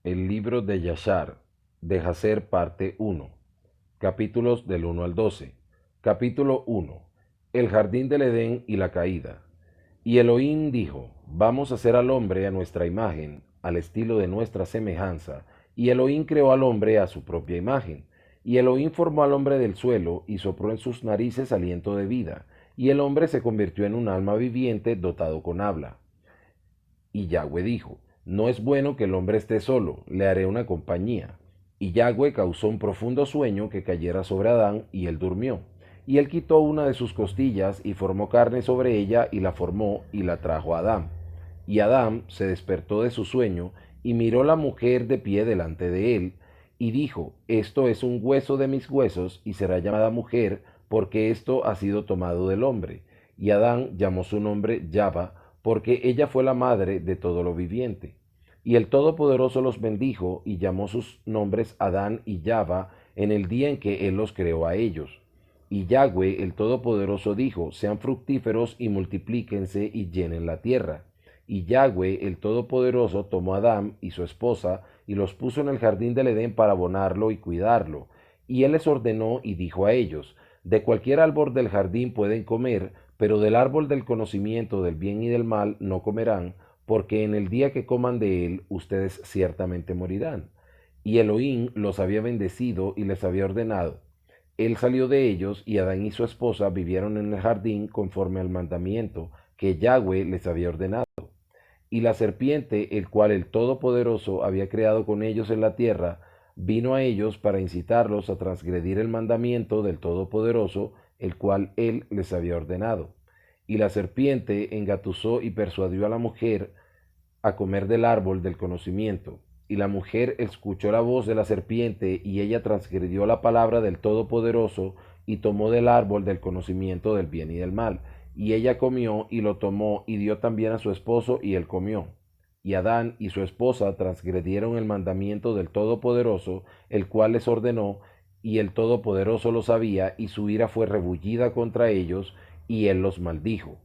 El libro de Yashar, de Jacer, parte uno. Capítulos del 1 al 12. Capítulo 1. El jardín del Edén y la caída. Y Elohim dijo, vamos a hacer al hombre a nuestra imagen, al estilo de nuestra semejanza. Y Elohim creó al hombre a su propia imagen. Y Elohim formó al hombre del suelo y sopló en sus narices aliento de vida. Y el hombre se convirtió en un alma viviente dotado con habla. Y Yahweh dijo, no es bueno que el hombre esté solo, le haré una compañía. Y Yahweh causó un profundo sueño que cayera sobre Adán, y él durmió. Y él quitó una de sus costillas, y formó carne sobre ella, y la formó, y la trajo a Adán. Y Adán se despertó de su sueño, y miró la mujer de pie delante de él, y dijo, esto es un hueso de mis huesos, y será llamada mujer, porque esto ha sido tomado del hombre. Y Adán llamó su nombre Java, porque ella fue la madre de todo lo viviente. Y el Todopoderoso los bendijo y llamó sus nombres Adán y Java en el día en que él los creó a ellos. Y Yahweh el Todopoderoso dijo, sean fructíferos y multiplíquense y llenen la tierra. Y Yahweh el Todopoderoso tomó a Adán y su esposa y los puso en el jardín del Edén para abonarlo y cuidarlo. Y él les ordenó y dijo a ellos, de cualquier árbol del jardín pueden comer, pero del árbol del conocimiento del bien y del mal no comerán, porque en el día que coman de él ustedes ciertamente morirán. Y Elohim los había bendecido y les había ordenado. Él salió de ellos y Adán y su esposa vivieron en el jardín conforme al mandamiento que Yahweh les había ordenado. Y la serpiente, el cual el Todopoderoso había creado con ellos en la tierra, vino a ellos para incitarlos a transgredir el mandamiento del Todopoderoso, el cual él les había ordenado. Y la serpiente engatusó y persuadió a la mujer a comer del árbol del conocimiento. Y la mujer escuchó la voz de la serpiente, y ella transgredió la palabra del Todopoderoso, y tomó del árbol del conocimiento del bien y del mal. Y ella comió y lo tomó, y dio también a su esposo, y él comió. Y Adán y su esposa transgredieron el mandamiento del Todopoderoso, el cual les ordenó, y el Todopoderoso lo sabía, y su ira fue rebullida contra ellos, y él los maldijo.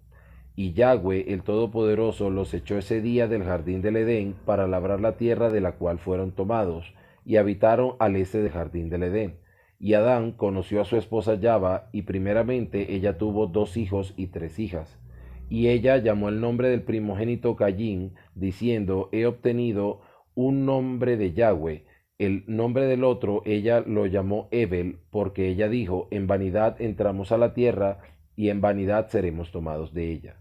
Y Yahweh el Todopoderoso los echó ese día del jardín del Edén para labrar la tierra de la cual fueron tomados, y habitaron al este del jardín del Edén. Y Adán conoció a su esposa Java, y primeramente ella tuvo 2 hijos y 3 hijas. Y ella llamó el nombre del primogénito Caín, diciendo, he obtenido un nombre de Yahweh. El nombre del otro ella lo llamó Ebel, porque ella dijo, en vanidad entramos a la tierra, y en vanidad seremos tomados de ella.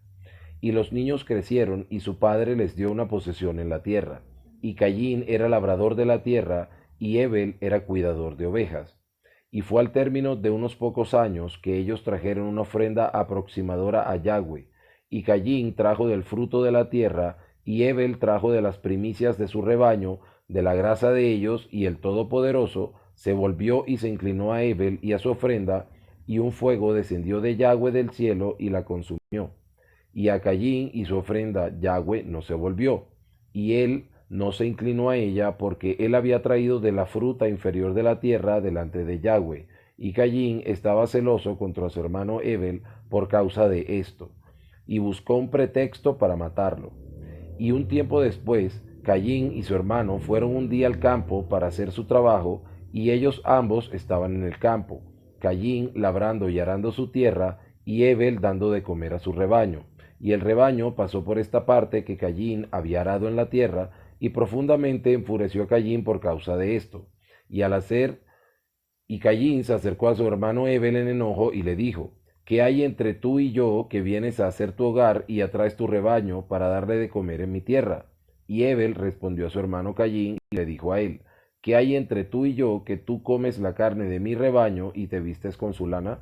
Y los niños crecieron, y su padre les dio una posesión en la tierra. Y Caín era labrador de la tierra, y Ebel era cuidador de ovejas. Y fue al término de unos pocos años que ellos trajeron una ofrenda aproximadora a Yahweh. Y Caín trajo del fruto de la tierra, y Ebel trajo de las primicias de su rebaño, de la grasa de ellos, y el Todopoderoso se volvió y se inclinó a Ebel y a su ofrenda, y un fuego descendió de Yahweh del cielo y la consumió. Y a Caín y su ofrenda Yahweh no se volvió, y él no se inclinó a ella, porque él había traído de la fruta inferior de la tierra delante de Yahweh, y Caín estaba celoso contra su hermano Ebel por causa de esto, y buscó un pretexto para matarlo. Y un tiempo después, Caín y su hermano fueron un día al campo para hacer su trabajo, y ellos ambos estaban en el campo, Caín labrando y arando su tierra, y Ebel dando de comer a su rebaño. Y el rebaño pasó por esta parte que Caín había arado en la tierra, y profundamente enfureció a Caín por causa de esto. Y al hacer, y Caín se acercó a su hermano Ebel en enojo y le dijo, ¿qué hay entre tú y yo que vienes a hacer tu hogar y atraes tu rebaño para darle de comer en mi tierra? Y Ebel respondió a su hermano Caín y le dijo a él, ¿qué hay entre tú y yo que tú comes la carne de mi rebaño y te vistes con su lana?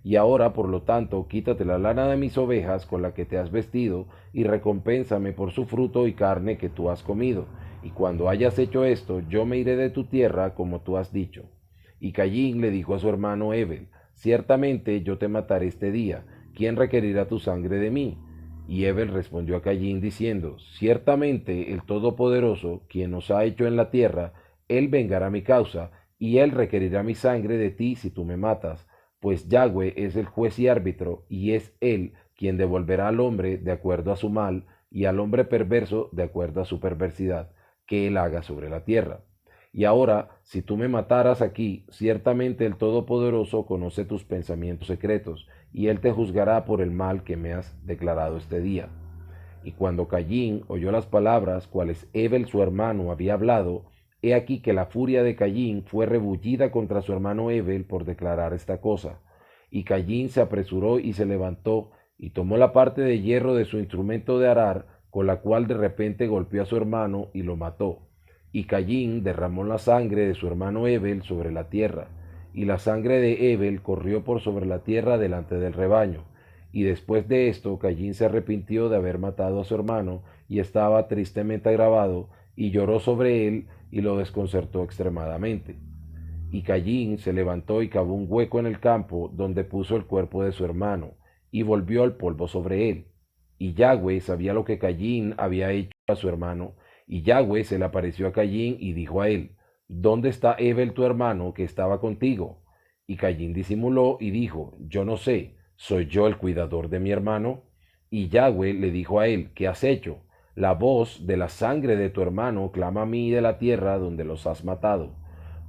Y ahora, por lo tanto, quítate la lana de mis ovejas con la que te has vestido, y recompénsame por su fruto y carne que tú has comido. Y cuando hayas hecho esto, yo me iré de tu tierra como tú has dicho. Y Caín le dijo a su hermano Ebel, ciertamente yo te mataré este día. ¿Quién requerirá tu sangre de mí? Y Ebel respondió a Caín diciendo, ciertamente el Todopoderoso, quien nos ha hecho en la tierra, él vengará mi causa, y él requerirá mi sangre de ti si tú me matas, pues Yahweh es el juez y árbitro, y es él quien devolverá al hombre de acuerdo a su mal, y al hombre perverso de acuerdo a su perversidad. que él haga sobre la tierra. Y ahora, si tú me mataras aquí, ciertamente el Todopoderoso conoce tus pensamientos secretos, y él te juzgará por el mal que me has declarado este día. Y cuando Caín oyó las palabras cuales Hebel su hermano había hablado, he aquí que la furia de Caín fue rebullida contra su hermano Hebel por declarar esta cosa. Y Caín se apresuró y se levantó, y tomó la parte de hierro de su instrumento de arar, con la cual de repente golpeó a su hermano y lo mató. Y Caín derramó la sangre de su hermano Hebel sobre la tierra, y la sangre de Hebel corrió por sobre la tierra delante del rebaño. Y después de esto, Caín se arrepintió de haber matado a su hermano, y estaba tristemente agravado, y lloró sobre él, y lo desconcertó extremadamente. Y Caín se levantó y cavó un hueco en el campo, donde puso el cuerpo de su hermano, y volvió el polvo sobre él. Y Yahweh sabía lo que Caín había hecho a su hermano, y Yahweh se le apareció a Caín y dijo a él: ¿Dónde está Hebel tu hermano que estaba contigo? Y Caín disimuló y dijo: Yo no sé, ¿soy yo el cuidador de mi hermano? Y Yahweh le dijo a él: ¿Qué has hecho? La voz de la sangre de tu hermano clama a mí de la tierra donde los has matado.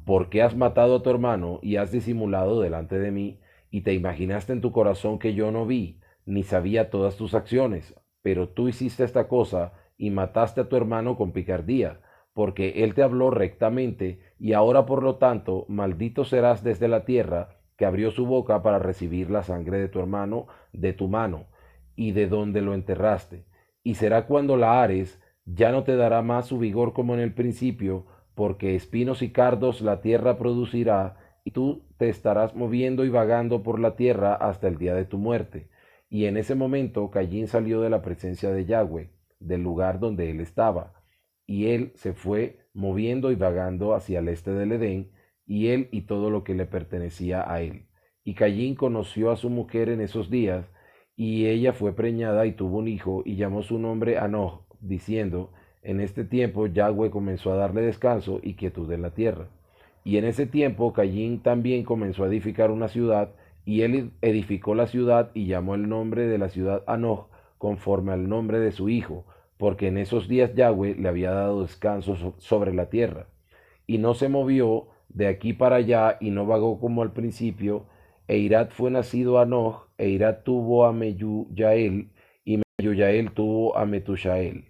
¿Por qué has matado a tu hermano y has disimulado delante de mí? Y te imaginaste en tu corazón que yo no vi, ni sabía todas tus acciones. Pero tú hiciste esta cosa y mataste a tu hermano con picardía, porque él te habló rectamente, y ahora por lo tanto maldito serás desde la tierra, que abrió su boca para recibir la sangre de tu hermano de tu mano, y de donde lo enterraste. Y será cuando la ares, ya no te dará más su vigor como en el principio, porque espinos y cardos la tierra producirá, y tú te estarás moviendo y vagando por la tierra hasta el día de tu muerte. Y en ese momento Caín salió de la presencia de Yahweh, del lugar donde él estaba, y él se fue moviendo y vagando hacia el este del Edén, y él y todo lo que le pertenecía a él. Y Caín conoció a su mujer en esos días, y ella fue preñada y tuvo un hijo, y llamó su nombre Anoch, diciendo: en este tiempo Yahweh comenzó a darle descanso y quietud en la tierra. Y en ese tiempo Caín también comenzó a edificar una ciudad, y él edificó la ciudad y llamó el nombre de la ciudad Anoch, conforme al nombre de su hijo, porque en esos días Yahweh le había dado descanso sobre la tierra. Y no se movió de aquí para allá y no vagó como al principio. Eirat fue nacido Anoch, Eirat tuvo a Meyuyael, y Meyuyael tuvo a Metushael.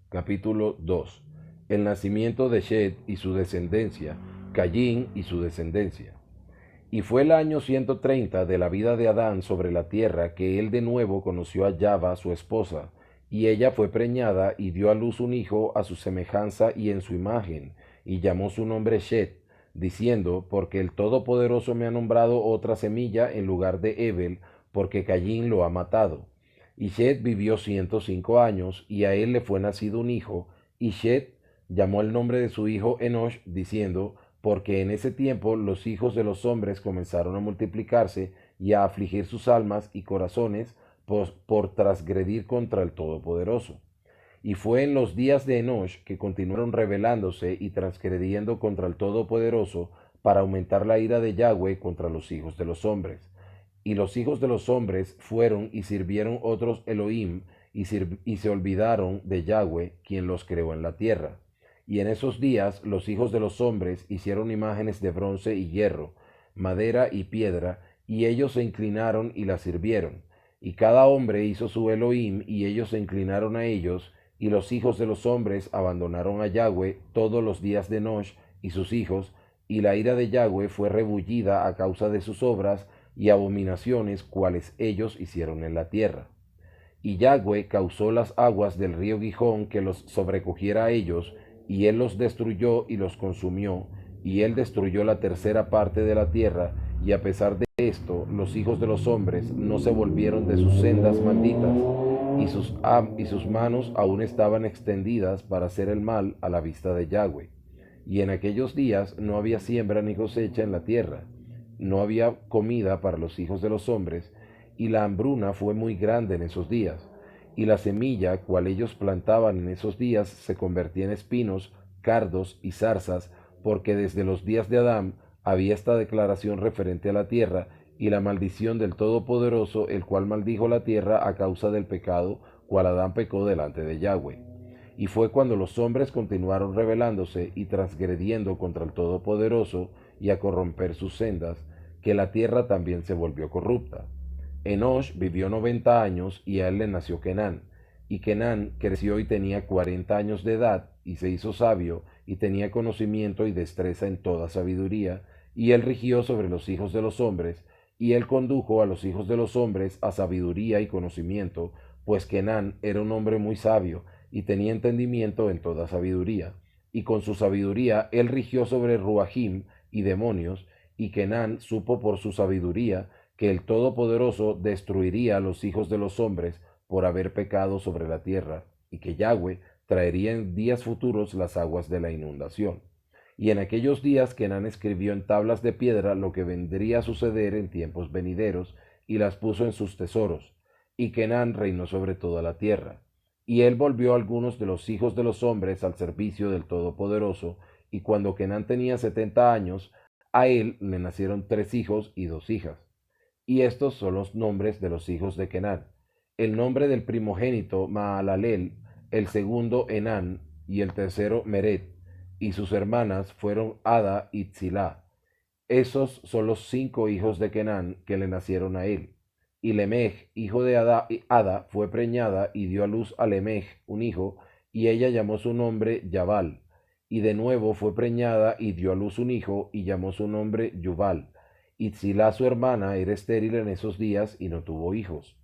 Capítulo 2. El nacimiento de Shed y su descendencia, Caín y su descendencia. Y fue el año 130 de la vida de Adán sobre la tierra que él de nuevo conoció a Java, su esposa, y ella fue preñada y dio a luz un hijo a su semejanza y en su imagen, y llamó su nombre Shed, diciendo: porque el Todopoderoso me ha nombrado otra semilla en lugar de Hebel, porque Caín lo ha matado. Y Shed vivió 105 años, y a él le fue nacido un hijo, y Shed llamó el nombre de su hijo Enosh, diciendo: porque en ese tiempo los hijos de los hombres comenzaron a multiplicarse y a afligir sus almas y corazones por transgredir contra el Todopoderoso. Y fue en los días de Enosh que continuaron rebelándose y transgrediendo contra el Todopoderoso, para aumentar la ira de Yahweh contra los hijos de los hombres. Y los hijos de los hombres fueron y sirvieron otros Elohim, y se olvidaron de Yahweh, quien los creó en la tierra. Y en esos días los hijos de los hombres hicieron imágenes de bronce y hierro, madera y piedra, y ellos se inclinaron y las sirvieron. Y cada hombre hizo su Elohim, y ellos se inclinaron a ellos, y los hijos de los hombres abandonaron a Yahweh todos los días de Nosh y sus hijos, y la ira de Yahweh fue rebullida a causa de sus obras y abominaciones cuales ellos hicieron en la tierra. Y Yahweh causó las aguas del río Gihón que los sobrecogiera a ellos, y él los destruyó y los consumió, y él destruyó la tercera parte de la tierra, y a pesar de esto, los hijos de los hombres no se volvieron de sus sendas malditas, y sus manos aún estaban extendidas para hacer el mal a la vista de Yahweh. Y en aquellos días no había siembra ni cosecha en la tierra, no había comida para los hijos de los hombres, y la hambruna fue muy grande en esos días. Y la semilla cual ellos plantaban en esos días se convertía en espinos, cardos y zarzas, porque desde los días de Adán había esta declaración referente a la tierra, y la maldición del Todopoderoso, el cual maldijo la tierra a causa del pecado, cual Adán pecó delante de Yahweh. Y fue cuando los hombres continuaron rebelándose y transgrediendo contra el Todopoderoso y a corromper sus sendas, que la tierra también se volvió corrupta. Enosh vivió 90 años y a él le nació Kenán. Y Kenán creció y tenía 40 años de edad y se hizo sabio y tenía conocimiento y destreza en toda sabiduría, y él rigió sobre los hijos de los hombres, y él condujo a los hijos de los hombres a sabiduría y conocimiento, pues Kenán era un hombre muy sabio y tenía entendimiento en toda sabiduría. Y con su sabiduría él rigió sobre Ruahim y demonios, y Kenán supo por su sabiduría que el Todopoderoso destruiría a los hijos de los hombres por haber pecado sobre la tierra, y que Yahweh traería en días futuros las aguas de la inundación. Y en aquellos días Kenán escribió en tablas de piedra lo que vendría a suceder en tiempos venideros, y las puso en sus tesoros. Y Kenán reinó sobre toda la tierra. Y él volvió a algunos de los hijos de los hombres al servicio del Todopoderoso, y cuando Kenán tenía 70 años, a él le nacieron 3 hijos y 2 hijas. Y estos son los nombres de los hijos de Kenán. El nombre del primogénito Maalalel, el segundo Enán, y el tercero Meret, y sus hermanas fueron Ada y Tzilá. Esos son los 5 hijos de Kenán que le nacieron a él. Y Lemej, hijo de Ada, fue preñada y dio a luz a Lemej un hijo, y ella llamó su nombre Yabal. Y de nuevo fue preñada y dio a luz un hijo, y llamó su nombre Yubal. Y Tzilá su hermana era estéril en esos días y no tuvo hijos.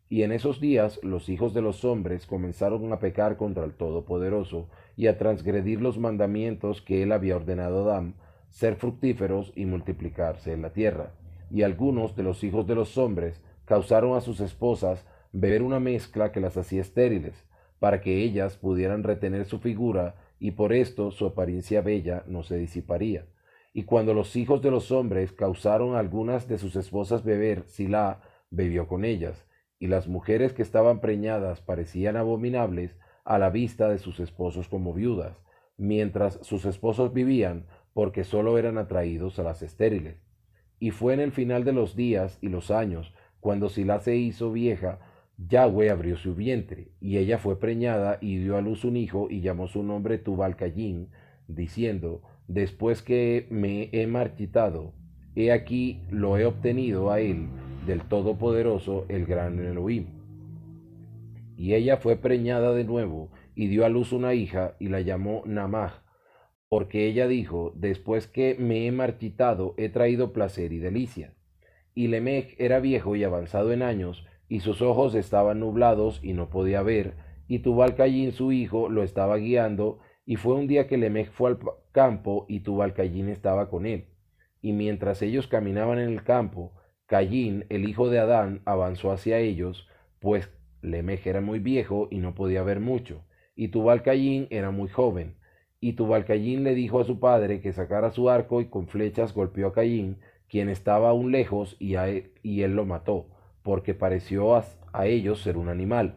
Y en esos días los hijos de los hombres comenzaron a pecar contra el Todopoderoso y a transgredir los mandamientos que él había ordenado a Adán, ser fructíferos y multiplicarse en la tierra. Y algunos de los hijos de los hombres causaron a sus esposas beber una mezcla que las hacía estériles, para que ellas pudieran retener su figura, y por esto su apariencia bella no se disiparía. Y cuando los hijos de los hombres causaron a algunas de sus esposas beber, Silá bebió con ellas, y las mujeres que estaban preñadas parecían abominables a la vista de sus esposos como viudas, mientras sus esposos vivían, porque sólo eran atraídos a las estériles. Y fue en el final de los días y los años, cuando Silá se hizo vieja, Yahweh abrió su vientre, y ella fue preñada y dio a luz un hijo, y llamó su nombre Tubal-Caín, diciendo: después que me he marchitado, he aquí lo he obtenido a él del Todopoderoso, el gran Elohim. Y ella fue preñada de nuevo, y dio a luz una hija, y la llamó Namaj, porque ella dijo: después que me he marchitado, he traído placer y delicia. Y Lemech era viejo y avanzado en años, y sus ojos estaban nublados y no podía ver, y Tubal-Caín su hijo lo estaba guiando, y fue un día que Lemech fue al campo, y Tubal-Caín estaba con él. Y mientras ellos caminaban en el campo, Caín, el hijo de Adán, avanzó hacia ellos, pues Lemech era muy viejo y no podía ver mucho, y Tubal-Caín era muy joven. Y Tubal-Caín le dijo a su padre que sacara su arco, y con flechas golpeó a Caín, quien estaba aún lejos, y él lo mató, porque pareció a ellos ser un animal.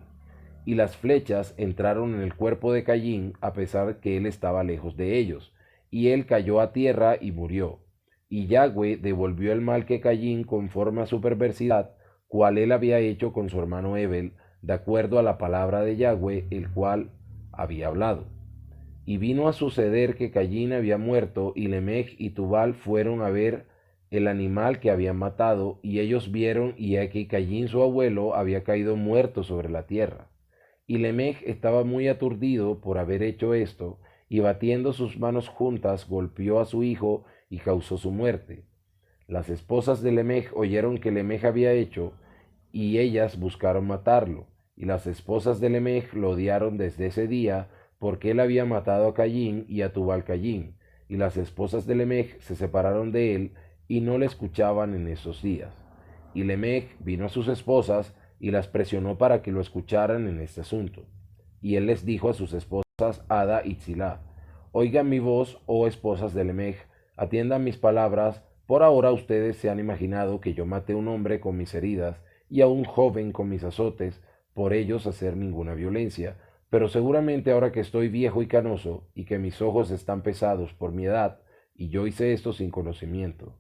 Y las flechas entraron en el cuerpo de Caín, a pesar que él estaba lejos de ellos, y él cayó a tierra y murió. Y Yahweh devolvió el mal que Caín conforme a su perversidad, cual él había hecho con su hermano Ebel, de acuerdo a la palabra de Yahweh, el cual había hablado. Y vino a suceder que Caín había muerto, y Lemech y Tubal fueron a ver el animal que habían matado, y ellos vieron, y aquí Caín su abuelo había caído muerto sobre la tierra. Y Lemech estaba muy aturdido por haber hecho esto, y batiendo sus manos juntas golpeó a su hijo y causó su muerte. Las esposas de Lemech oyeron que Lemech había hecho, y ellas buscaron matarlo. Y las esposas de Lemech lo odiaron desde ese día, porque él había matado a Caín y a Tubal-Caín. Y las esposas de Lemech se separaron de él y no le escuchaban en esos días. Y Lemech vino a sus esposas y las presionó para que lo escucharan en este asunto. Y él les dijo a sus esposas Ada y Tzilá: oigan mi voz, oh esposas de Lemech, atiendan mis palabras. Por ahora ustedes se han imaginado que yo maté a un hombre con mis heridas y a un joven con mis azotes, por ellos hacer ninguna violencia. Pero seguramente ahora que estoy viejo y canoso, y que mis ojos están pesados por mi edad, y yo hice esto sin conocimiento.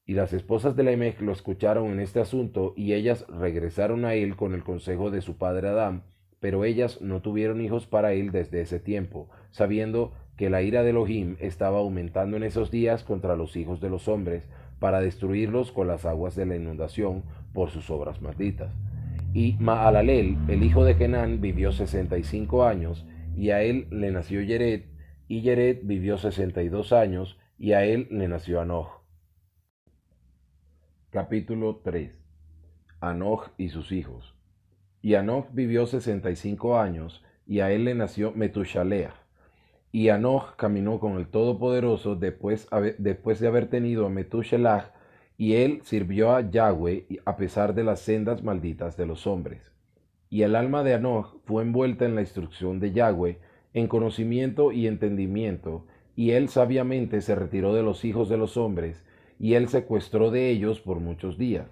Y las esposas de Lamech lo escucharon en este asunto, y ellas regresaron a él con el consejo de su padre Adán, pero ellas no tuvieron hijos para él desde ese tiempo, sabiendo que la ira de Elohim estaba aumentando en esos días contra los hijos de los hombres, para destruirlos con las aguas de la inundación por sus obras malditas. Y Maalalel, el hijo de Kenán, vivió 65 años, y a él le nació Yered, y Yered vivió 62 años, y a él le nació Anoj. Capítulo 3. Anoj y sus hijos. Y Anoj vivió 65 años, y a él le nació Metushalea. Y Anoj caminó con el Todopoderoso después de haber tenido a Metushelach, y él sirvió a Yahweh a pesar de las sendas malditas de los hombres. Y el alma de Anoj fue envuelta en la instrucción de Yahweh, en conocimiento y entendimiento, y él sabiamente se retiró de los hijos de los hombres, y él secuestró de ellos por muchos días.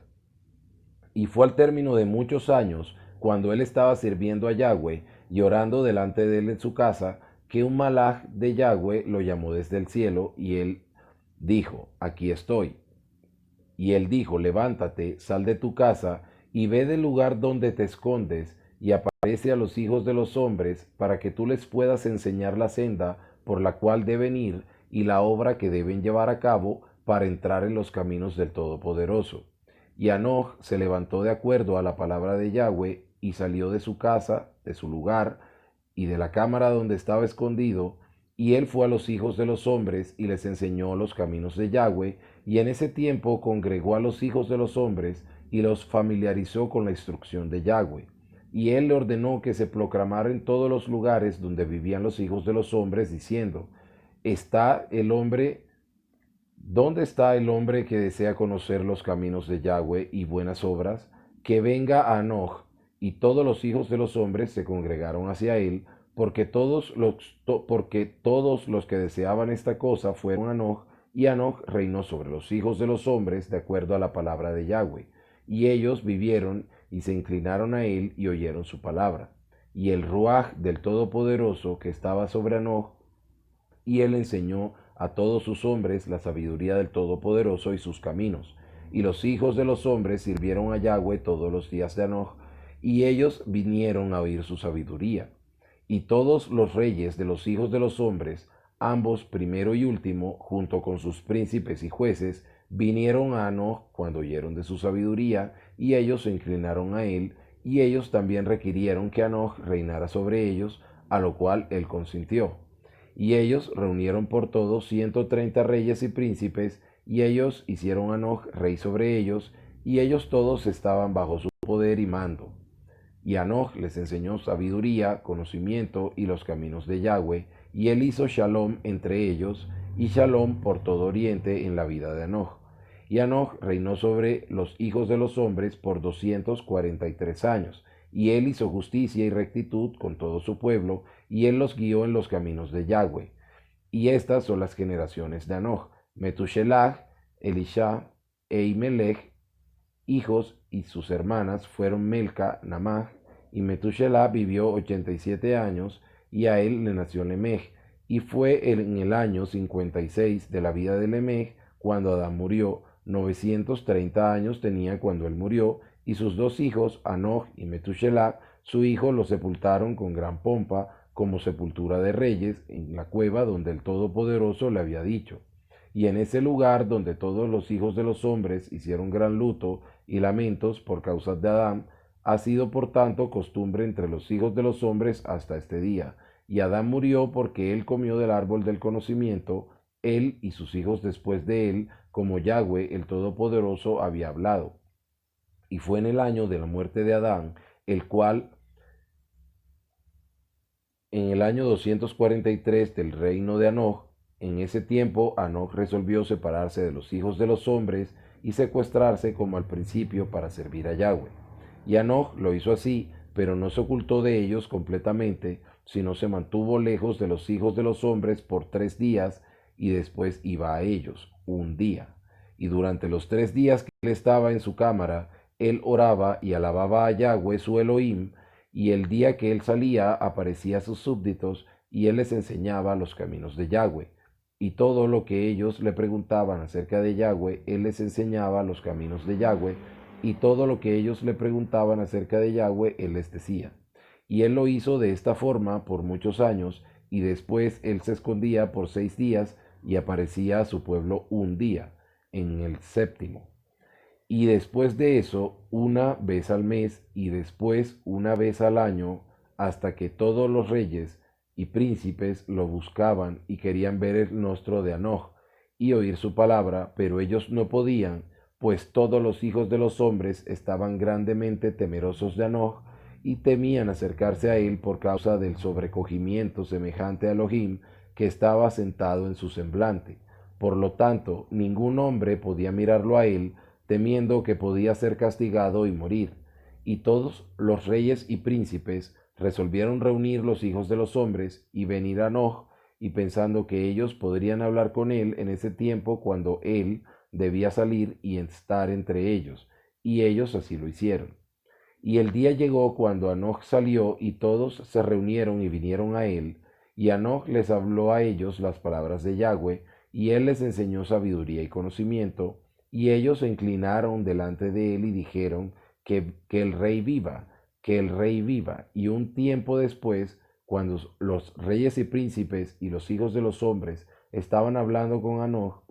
Y fue al término de muchos años, cuando él estaba sirviendo a Yahweh y orando delante de él en su casa, que un malaj de Yahweh lo llamó desde el cielo, y él dijo: aquí estoy. Y él dijo: levántate, sal de tu casa, y ve del lugar donde te escondes, y aparece a los hijos de los hombres, para que tú les puedas enseñar la senda por la cual deben ir, y la obra que deben llevar a cabo para entrar en los caminos del Todopoderoso. Y Anoj se levantó de acuerdo a la palabra de Yahweh, y salió de su casa, de su lugar, y de la cámara donde estaba escondido, y él fue a los hijos de los hombres, y les enseñó los caminos de Yahweh, y en ese tiempo congregó a los hijos de los hombres, y los familiarizó con la instrucción de Yahweh. Y él le ordenó que se proclamara en todos los lugares donde vivían los hijos de los hombres, diciendo: ¿Está el hombre ¿Dónde está el hombre que desea conocer los caminos de Yahweh y buenas obras? Que venga a Anoj. Y todos los hijos de los hombres se congregaron hacia él, porque todos los que deseaban esta cosa fueron a Anoj, y Anoj reinó sobre los hijos de los hombres de acuerdo a la palabra de Yahweh. Y ellos vivieron y se inclinaron a él y oyeron su palabra. Y el Ruaj del Todopoderoso que estaba sobre Anoj, y él enseñó a todos sus hombres la sabiduría del Todopoderoso y sus caminos. Y los hijos de los hombres sirvieron a Yahweh todos los días de Anoj, y ellos vinieron a oír su sabiduría. Y todos los reyes de los hijos de los hombres, ambos primero y último, junto con sus príncipes y jueces, vinieron a Anoj cuando oyeron de su sabiduría, y ellos se inclinaron a él, y ellos también requirieron que Anoj reinara sobre ellos, a lo cual él consintió. Y ellos reunieron por todos 130 reyes y príncipes, y ellos hicieron a Anoj rey sobre ellos, y ellos todos estaban bajo su poder y mando. Y Anoj les enseñó sabiduría, conocimiento y los caminos de Yahweh, y él hizo shalom entre ellos, y shalom por todo oriente en la vida de Anoj. Y Anoj reinó sobre los hijos de los hombres por 243 años, y él hizo justicia y rectitud con todo su pueblo, y él los guió en los caminos de Yahweh. Y estas son las generaciones de Anoj: Metushelach, Elisha e Imelech, hijos, y sus hermanas fueron Melca, Namaj. Y Metushelach vivió 87 años, y a él le nació Lemech. Y fue en el año 56 de la vida de Lemech cuando Adán murió. 930 años tenía cuando él murió, y sus dos hijos, Anoj y Metushelach, su hijo, lo sepultaron con gran pompa, como sepultura de reyes, en la cueva donde el Todopoderoso le había dicho. Y en ese lugar donde todos los hijos de los hombres hicieron gran luto y lamentos por causa de Adán, ha sido por tanto costumbre entre los hijos de los hombres hasta este día. Y Adán murió porque él comió del árbol del conocimiento, él y sus hijos después de él, como Yahweh el Todopoderoso había hablado. Y fue en el año de la muerte de Adán, el cual en el año 243 del reino de Anoj. En ese tiempo Anoj resolvió separarse de los hijos de los hombres y secuestrarse como al principio para servir a Yahweh. Y Anoj lo hizo así, pero no se ocultó de ellos completamente, sino se mantuvo lejos de los hijos de los hombres por 3 días, y después iba a ellos un día. Y durante los 3 días que él estaba en su cámara, él oraba y alababa a Yahweh su Elohim, y el día que él salía aparecía a sus súbditos, y él les enseñaba los caminos de Yahweh. Y todo lo que ellos le preguntaban acerca de Yahweh, él les enseñaba los caminos de Yahweh, y todo lo que ellos le preguntaban acerca de Yahweh, él les decía. Y él lo hizo de esta forma por muchos años, y después él se escondía por 6 días y aparecía a su pueblo un día, en el séptimo. Y después de eso, una vez al mes y después una vez al año, hasta que todos los reyes y príncipes lo buscaban y querían ver el rostro de Henoch y oír su palabra, pero ellos no podían, pues todos los hijos de los hombres estaban grandemente temerosos de Henoch y temían acercarse a él por causa del sobrecogimiento semejante a Elohim que estaba sentado en su semblante. Por lo tanto, ningún hombre podía mirarlo a él, temiendo que podía ser castigado y morir. Y todos los reyes y príncipes resolvieron reunir los hijos de los hombres y venir a Henoch, y pensando que ellos podrían hablar con él en ese tiempo cuando él debía salir y estar entre ellos, y ellos así lo hicieron. Y el día llegó cuando Henoch salió, y todos se reunieron y vinieron a él, y Henoch les habló a ellos las palabras de Yahweh, y él les enseñó sabiduría y conocimiento, y ellos se inclinaron delante de él y dijeron que el rey viva, que el rey viva. Y un tiempo después, cuando los reyes y príncipes y los hijos de los hombres estaban hablando con Henoch,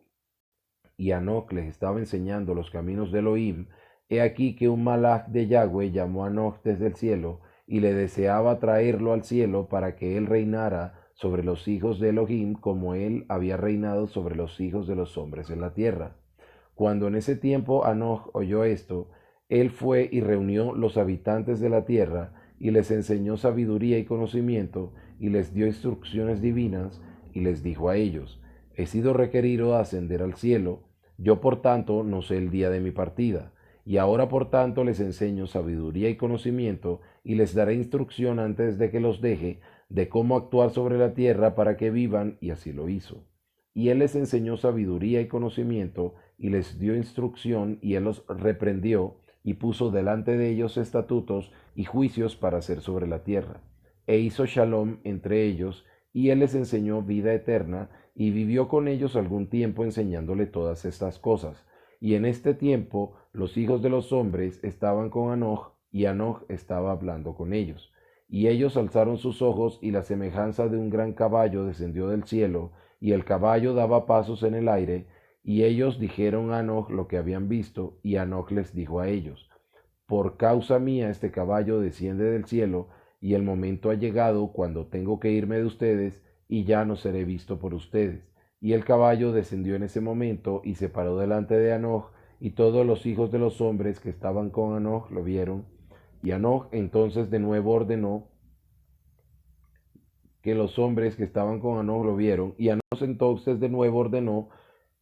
y Henoch les estaba enseñando los caminos de Elohim, he aquí que un malach de Yahweh llamó a Henoch desde el cielo y le deseaba traerlo al cielo para que él reinara sobre los hijos de Elohim como él había reinado sobre los hijos de los hombres en la tierra. Cuando en ese tiempo Henoch oyó esto, él fue y reunió los habitantes de la tierra y les enseñó sabiduría y conocimiento y les dio instrucciones divinas y les dijo a ellos: he sido requerido a ascender al cielo, yo por tanto no sé el día de mi partida, y ahora por tanto les enseño sabiduría y conocimiento y les daré instrucción antes de que los deje de cómo actuar sobre la tierra para que vivan, y así lo hizo. Y él les enseñó sabiduría y conocimiento y les dio instrucción, y él los reprendió y puso delante de ellos estatutos y juicios para hacer sobre la tierra. E hizo shalom entre ellos, y él les enseñó vida eterna, y vivió con ellos algún tiempo enseñándole todas estas cosas. Y en este tiempo los hijos de los hombres estaban con Henoch, y Henoch estaba hablando con ellos. Y ellos alzaron sus ojos, y la semejanza de un gran caballo descendió del cielo, y el caballo daba pasos en el aire, y ellos dijeron a Henoch lo que habían visto, y Henoch les dijo a ellos: por causa mía este caballo desciende del cielo, y el momento ha llegado cuando tengo que irme de ustedes, y ya no seré visto por ustedes. Y el caballo descendió en ese momento, y se paró delante de Henoch, y todos los hijos de los hombres que estaban con Henoch lo vieron. Y Henoch entonces de nuevo ordenó que los hombres que estaban con Henoch lo vieron, y Henoch entonces de nuevo ordenó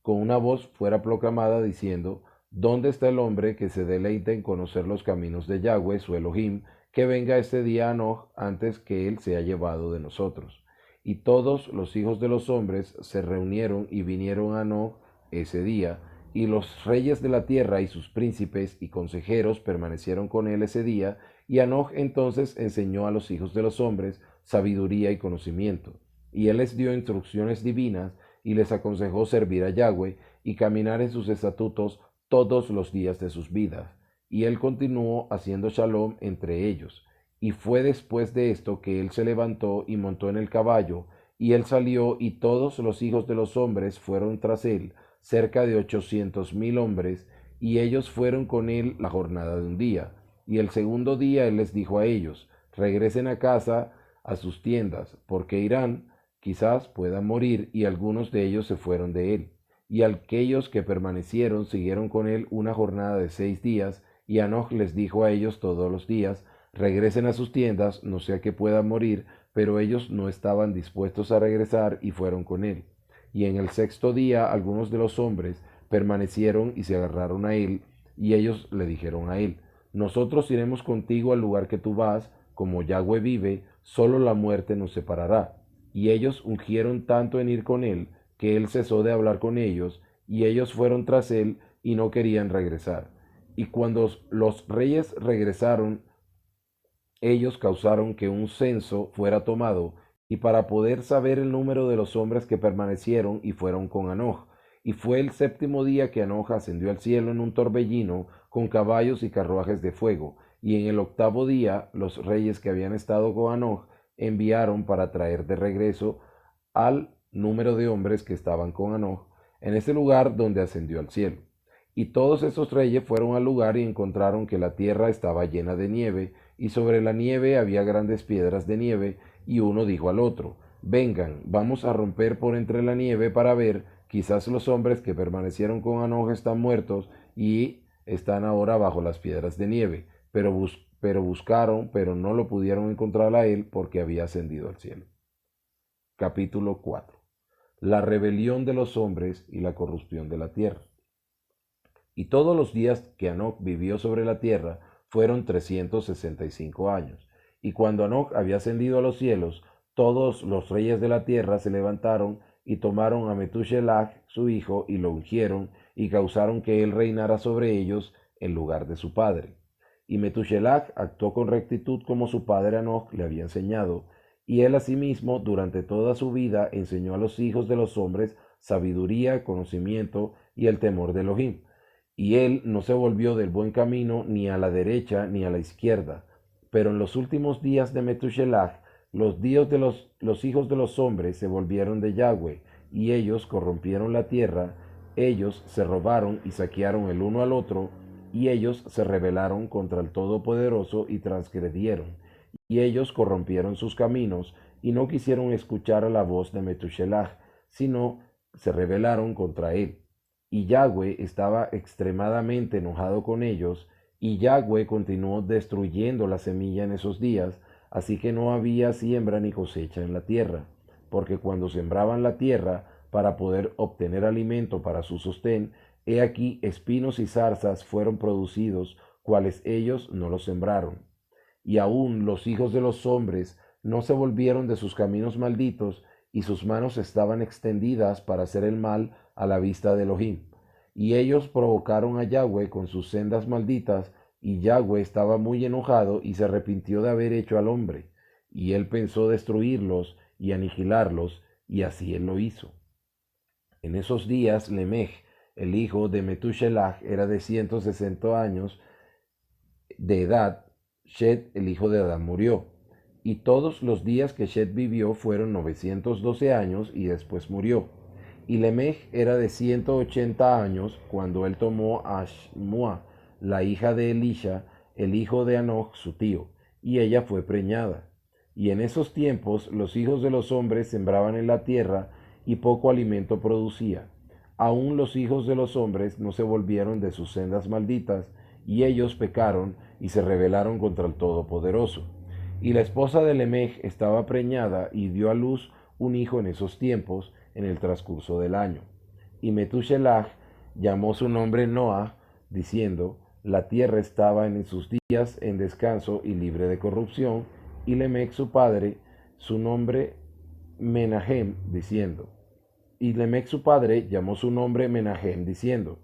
con una voz fuera proclamada diciendo: ¿dónde está el hombre que se deleite en conocer los caminos de Yahweh, su Elohim, que venga este día a Henoch antes que él sea llevado de nosotros? Y todos los hijos de los hombres se reunieron y vinieron a Henoch ese día, y los reyes de la tierra y sus príncipes y consejeros permanecieron con él ese día, y Henoch entonces enseñó a los hijos de los hombres sabiduría y conocimiento, y él les dio instrucciones divinas y les aconsejó servir a Yahweh y caminar en sus estatutos todos los días de sus vidas. Y él continuó haciendo shalom entre ellos. Y fue después de esto que él se levantó y montó en el caballo, y él salió, y todos los hijos de los hombres fueron tras él, cerca de 800,000 hombres, y ellos fueron con él la jornada de un día. Y el segundo día él les dijo a ellos: regresen a casa, a sus tiendas, porque irán, quizás puedan morir. Y algunos de ellos se fueron de él. Y aquellos que permanecieron siguieron con él una jornada de 6 días, y Henoch les dijo a ellos todos los días: regresen a sus tiendas, no sea que puedan morir, pero ellos no estaban dispuestos a regresar y fueron con él. Y en el sexto día algunos de los hombres permanecieron y se agarraron a él, y ellos le dijeron a él: nosotros iremos contigo al lugar que tú vas, como Yahweh vive, solo la muerte nos separará. Y ellos ungieron tanto en ir con él, que él cesó de hablar con ellos, y ellos fueron tras él y no querían regresar. Y cuando los reyes regresaron, ellos causaron que un censo fuera tomado, y para poder saber el número de los hombres que permanecieron, y fueron con Henoch. Y fue el séptimo día que Henoch ascendió al cielo en un torbellino, con caballos y carruajes de fuego, Y en el octavo día los reyes que habían estado con Hanoch enviaron para traer de regreso al número de hombres que estaban con Hanoch en ese lugar donde ascendió al cielo. Y todos esos reyes fueron al lugar y encontraron que la tierra estaba llena de nieve, y sobre la nieve había grandes piedras de nieve, y uno dijo al otro, vengan, vamos a romper por entre la nieve para ver, quizás los hombres que permanecieron con Hanoch están muertos y están ahora bajo las piedras de nieve, pero buscaron, pero no lo pudieron encontrar a él porque había ascendido al cielo. Capítulo 4. La rebelión de los hombres y la corrupción de la tierra. Y todos los días que Hanoch vivió sobre la tierra fueron 365 años. Y cuando Hanoch había ascendido a los cielos, todos los reyes de la tierra se levantaron y tomaron a Metushelach, su hijo, y lo ungieron, y causaron que él reinara sobre ellos en lugar de su padre. Y Metushelach actuó con rectitud como su padre Hanoch le había enseñado, y él asimismo durante toda su vida enseñó a los hijos de los hombres sabiduría, conocimiento y el temor de Elohim. Y él no se volvió del buen camino ni a la derecha ni a la izquierda. Pero en los últimos días de Metushelach, los días de los hijos de los hombres se volvieron de Yahweh, y ellos corrompieron la tierra, ellos se robaron y saquearon el uno al otro, y ellos se rebelaron contra el Todopoderoso y transgredieron, y ellos corrompieron sus caminos, y no quisieron escuchar a la voz de Metushelach, sino se rebelaron contra él. Y Yahweh estaba extremadamente enojado con ellos, y Yahweh continuó destruyendo la semilla en esos días, así que no había siembra ni cosecha en la tierra, porque cuando sembraban la tierra para poder obtener alimento para su sostén, he aquí espinos y zarzas fueron producidos, cuales ellos no los sembraron. Y aún los hijos de los hombres no se volvieron de sus caminos malditos, y sus manos estaban extendidas para hacer el mal a la vista de Elohim. Y ellos provocaron a Yahweh con sus sendas malditas, y Yahweh estaba muy enojado y se arrepintió de haber hecho al hombre. Y él pensó destruirlos y aniquilarlos, y así él lo hizo. En esos días Lemech, el hijo de Metushelach, era de 160 años de edad. Shet, el hijo de Adán, murió. Y todos los días que Shet vivió fueron 912 años y después murió. Y Lemech era de 180 años cuando él tomó a Shmua, la hija de Elisha, el hijo de Hanoch, su tío, y ella fue preñada. Y en esos tiempos los hijos de los hombres sembraban en la tierra y poco alimento producía. Aún los hijos de los hombres no se volvieron de sus sendas malditas, y ellos pecaron y se rebelaron contra el Todopoderoso. Y la esposa de Lemech estaba preñada y dio a luz un hijo en esos tiempos, en el transcurso del año. Y Metushelach llamó su nombre Noah, diciendo, la tierra estaba en sus días en descanso y libre de corrupción, y Lemech su padre, su nombre Menahem, diciendo, y Lemech su padre llamó su nombre Menahem, diciendo,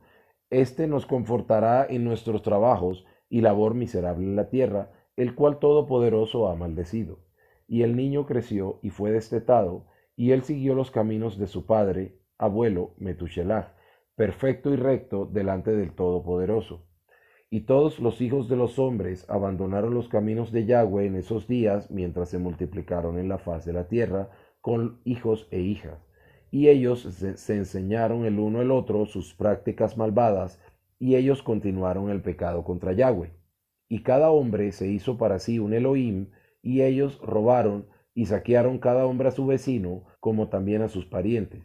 este nos confortará en nuestros trabajos y labor miserable en la tierra, el cual Todopoderoso ha maldecido. Y el niño creció y fue destetado, y él siguió los caminos de su padre, abuelo, Metushelach, perfecto y recto delante del Todopoderoso. Y todos los hijos de los hombres abandonaron los caminos de Yahweh en esos días, mientras se multiplicaron en la faz de la tierra, con hijos e hijas. Y ellos se enseñaron el uno al otro sus prácticas malvadas, y ellos continuaron el pecado contra Yahweh. Y cada hombre se hizo para sí un Elohim, y ellos robaron y saquearon cada hombre a su vecino, como también a sus parientes.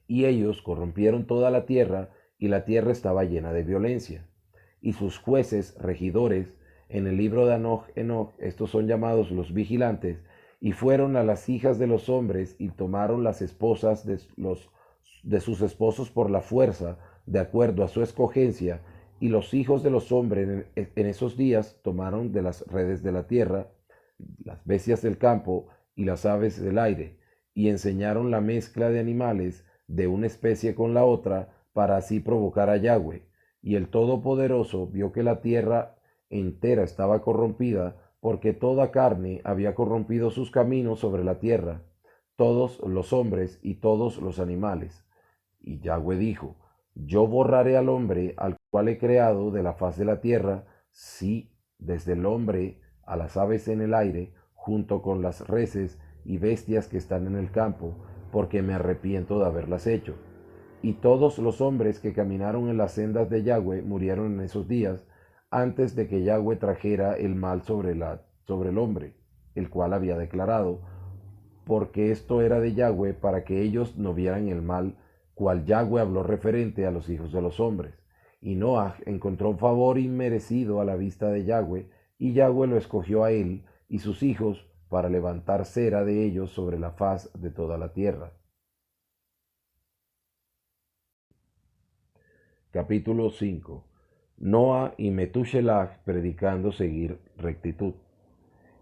Y ellos corrompieron toda la tierra, y la tierra estaba llena de violencia. Y sus jueces, regidores, en el libro de Enoch, estos son llamados los vigilantes, y fueron a las hijas de los hombres y tomaron las esposas de sus esposos por la fuerza, de acuerdo a su escogencia, y los hijos de los hombres en esos días tomaron de las redes de la tierra, las bestias del campo y las aves del aire, y enseñaron la mezcla de animales de una especie con la otra, para así provocar a Yahweh. Y el Todopoderoso vio que la tierra entera estaba corrompida, porque toda carne había corrompido sus caminos sobre la tierra, todos los hombres y todos los animales. Y Yahweh dijo, yo borraré al hombre al cual he creado de la faz de la tierra, sí, desde el hombre a las aves en el aire, junto con las reses y bestias que están en el campo, porque me arrepiento de haberlas hecho. Y todos los hombres que caminaron en las sendas de Yahweh murieron en esos días, antes de que Yahweh trajera el mal sobre el hombre, el cual había declarado, porque esto era de Yahweh para que ellos no vieran el mal, cual Yahweh habló referente a los hijos de los hombres. Y Noah encontró un favor inmerecido a la vista de Yahweh, y Yahweh lo escogió a él y sus hijos para levantar cera de ellos sobre la faz de toda la tierra. Capítulo 5. Noah y Metushelach predicando seguir rectitud.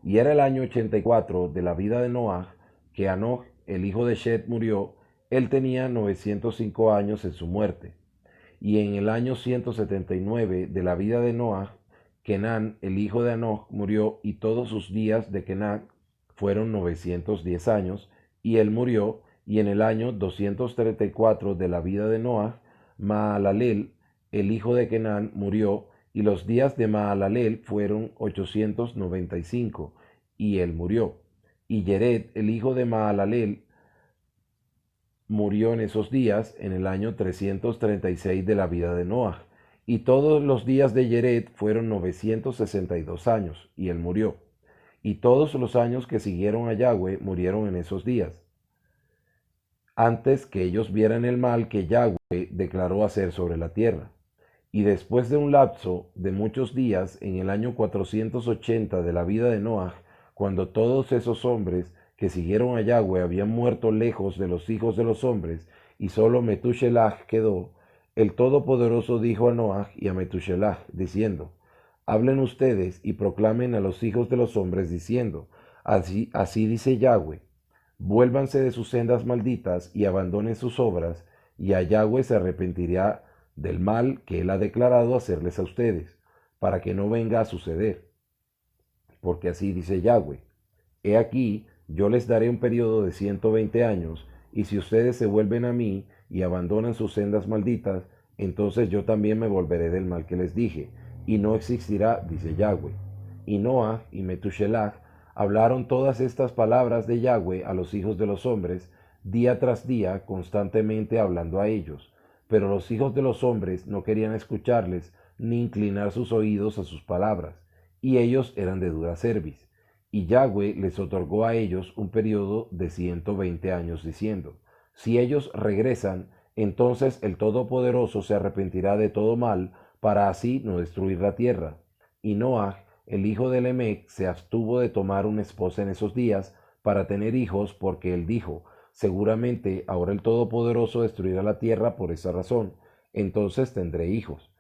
Y era el año 84 de la vida de Noah que Anoch, el hijo de Shet, murió. Él tenía 905 años en su muerte. Y en el año 179 de la vida de Noah, Kenán, el hijo de Anoch, murió, y todos sus días de Kenán fueron 910 años, y él murió. Y en el año 234 de la vida de Noah, Maalalel, el hijo de Kenán, murió, y los días de Maalalel fueron 895, y él murió. Y Yered, el hijo de Maalalel, murió en esos días, en el año 336 de la vida de Noah. Y todos los días de Yered fueron 962 años, y él murió. Y todos los años que siguieron a Yahweh murieron en esos días, antes que ellos vieran el mal que Yahweh declaró hacer sobre la tierra. Y después de un lapso de muchos días, en el año 480 de la vida de Noah, cuando todos esos hombres que siguieron a Yahweh habían muerto lejos de los hijos de los hombres, y solo Metushelach quedó, el Todopoderoso dijo a Noah y a Metushelach, diciendo: hablen ustedes y proclamen a los hijos de los hombres, diciendo: así dice Yahweh, vuélvanse de sus sendas malditas y abandonen sus obras, y a Yahweh se arrepentirá del mal que él ha declarado hacerles a ustedes, para que no venga a suceder. Porque así dice Yahweh: he aquí, yo les daré un periodo de 120 años, y si ustedes se vuelven a mí y abandonan sus sendas malditas, entonces yo también me volveré del mal que les dije, y no existirá, dice Yahweh. Y Noah y Metushelach hablaron todas estas palabras de Yahweh a los hijos de los hombres, día tras día, constantemente hablando a ellos. Pero los hijos de los hombres no querían escucharles, ni inclinar sus oídos a sus palabras, y ellos eran de dura cerviz. Y Yahweh les otorgó a ellos un periodo de 120 años, diciendo: si ellos regresan, entonces el Todopoderoso se arrepentirá de todo mal, para así no destruir la tierra. Y Noah, el hijo de Lemec, se abstuvo de tomar una esposa en esos días para tener hijos, porque él dijo: seguramente ahora el Todopoderoso destruirá la tierra por esa razón, entonces tendré hijos.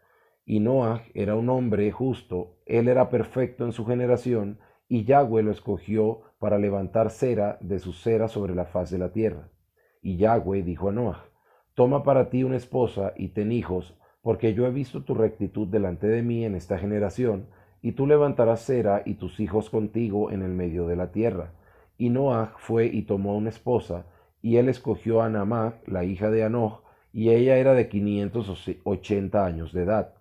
Y Noah era un hombre justo, él era perfecto en su generación, y Yahweh lo escogió para levantar cera de su cera sobre la faz de la tierra. Y Yahweh dijo a Noah: toma para ti una esposa y ten hijos, porque yo he visto tu rectitud delante de mí en esta generación, y tú levantarás cera y tus hijos contigo en el medio de la tierra. Y Noah fue y tomó una esposa, y él escogió a Naamá, la hija de Anoch, y ella era de 580 años de edad.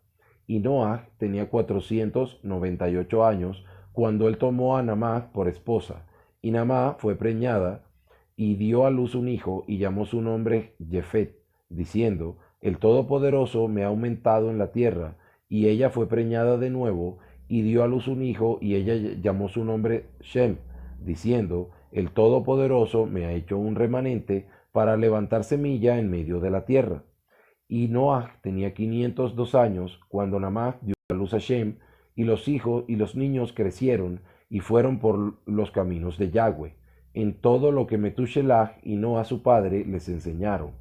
Y Noah tenía 498 años cuando él tomó a Naamá por esposa. Y Naamá fue preñada y dio a luz un hijo, y llamó su nombre Jefet, diciendo: el Todopoderoso me ha aumentado en la tierra. Y ella fue preñada de nuevo y dio a luz un hijo, y ella llamó su nombre Shem, diciendo: el Todopoderoso me ha hecho un remanente para levantar semilla en medio de la tierra. Y Noah tenía 502 años cuando Naamá dio a luz a Shem, y los hijos y los niños crecieron y fueron por los caminos de Yahweh, en todo lo que Metushelach y Noah su padre les enseñaron.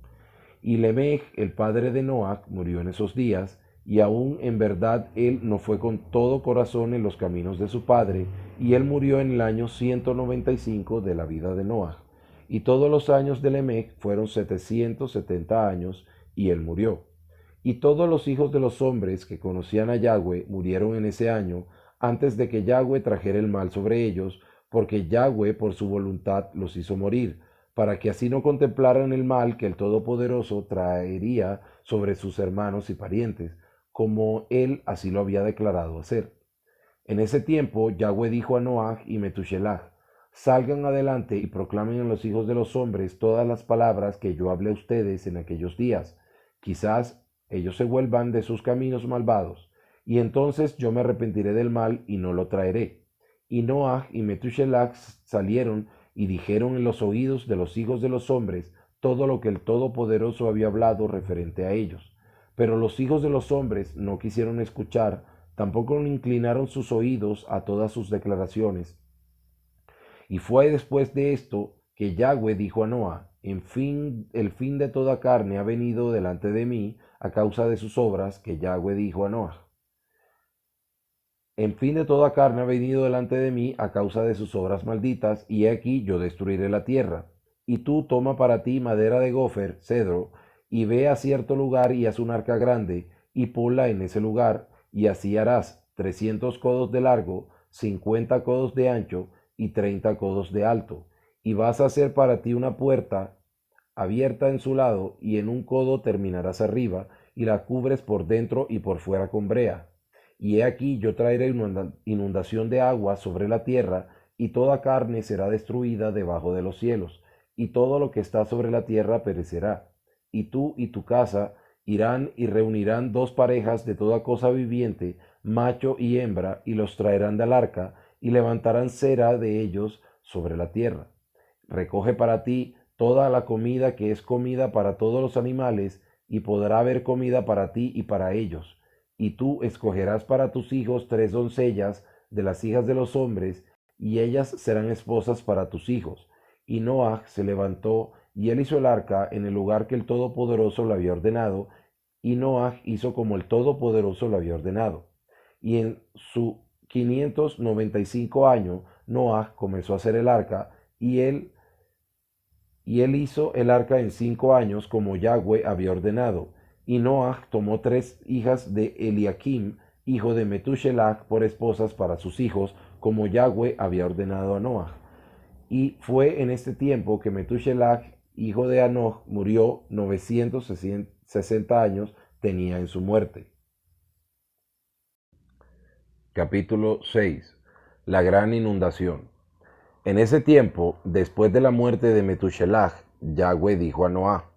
Y Lemech, el padre de Noah, murió en esos días, y aún en verdad él no fue con todo corazón en los caminos de su padre, y él murió en el año 195 de la vida de Noah. Y todos los años de Lemech fueron 770 años, y él murió. Y todos los hijos de los hombres que conocían a Yahweh murieron en ese año, antes de que Yahweh trajera el mal sobre ellos, porque Yahweh por su voluntad los hizo morir, para que así no contemplaran el mal que el Todopoderoso traería sobre sus hermanos y parientes, como él así lo había declarado hacer. En ese tiempo Yahweh dijo a Noaj y Metushelaj: salgan adelante y proclamen a los hijos de los hombres todas las palabras que yo hablé a ustedes en aquellos días. Quizás ellos se vuelvan de sus caminos malvados, y entonces yo me arrepentiré del mal y no lo traeré. Y Noaj y Metushelach salieron y dijeron en los oídos de los hijos de los hombres todo lo que el Todopoderoso había hablado referente a ellos. Pero los hijos de los hombres no quisieron escuchar, tampoco inclinaron sus oídos a todas sus declaraciones. Y fue después de esto que Yahweh dijo a Noa: el fin de toda carne ha venido delante de mí a causa de sus obras, que Yahweh dijo a Noa. En fin de toda carne ha venido delante de mí a causa de sus obras malditas, y he aquí yo destruiré la tierra. Y tú toma para ti madera de gofer, cedro, y ve a cierto lugar y haz un arca grande, y ponla en ese lugar, y así harás 300 codos de largo, 50 codos de ancho, y 30 codos de alto. Y vas a hacer para ti una puerta abierta en su lado, y en un codo terminarás arriba, y la cubres por dentro y por fuera con brea. Y he aquí yo traeré inundación de agua sobre la tierra, y toda carne será destruida debajo de los cielos, y todo lo que está sobre la tierra perecerá. Y tú y tu casa irán y reunirán dos parejas de toda cosa viviente, macho y hembra, y los traerán del arca, y levantarán cera de ellos sobre la tierra. Recoge para ti toda la comida que es comida para todos los animales, y podrá haber comida para ti y para ellos. Y tú escogerás para tus hijos 3 doncellas de las hijas de los hombres, y ellas serán esposas para tus hijos. Y Noaj se levantó, y él hizo el arca en el lugar que el Todopoderoso le había ordenado, y Noaj hizo como el Todopoderoso le había ordenado. Y en su 595 año, Noaj comenzó a hacer el arca, y él hizo el arca en 5 años, como Yahweh había ordenado. Y Noaj tomó 3 hijas de Eliakim, hijo de Metushelach, por esposas para sus hijos, como Yahweh había ordenado a Noaj. Y fue en este tiempo que Metushelach, hijo de Anoch, murió. 960 años tenía en su muerte. Capítulo 6. La gran inundación. En ese tiempo, después de la muerte de Metushelach, Yahweh dijo a Noah: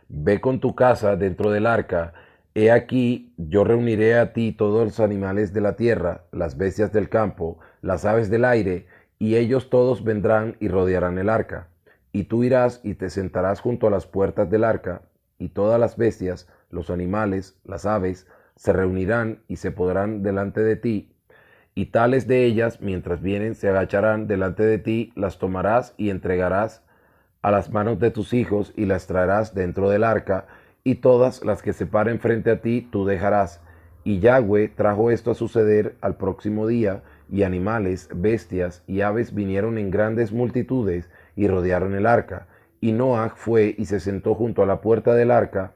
ve con tu casa dentro del arca. He aquí, yo reuniré a ti todos los animales de la tierra, las bestias del campo, las aves del aire, y ellos todos vendrán y rodearán el arca. Y tú irás y te sentarás junto a las puertas del arca, y todas las bestias, los animales, las aves, se reunirán y se podrán delante de ti. Y tales de ellas, mientras vienen, se agacharán delante de ti, las tomarás y entregarás a las manos de tus hijos, y las traerás dentro del arca, y todas las que se paren frente a ti tú dejarás. Y Yahweh trajo esto a suceder al próximo día, y animales, bestias y aves vinieron en grandes multitudes y rodearon el arca. Y Noaj fue y se sentó junto a la puerta del arca,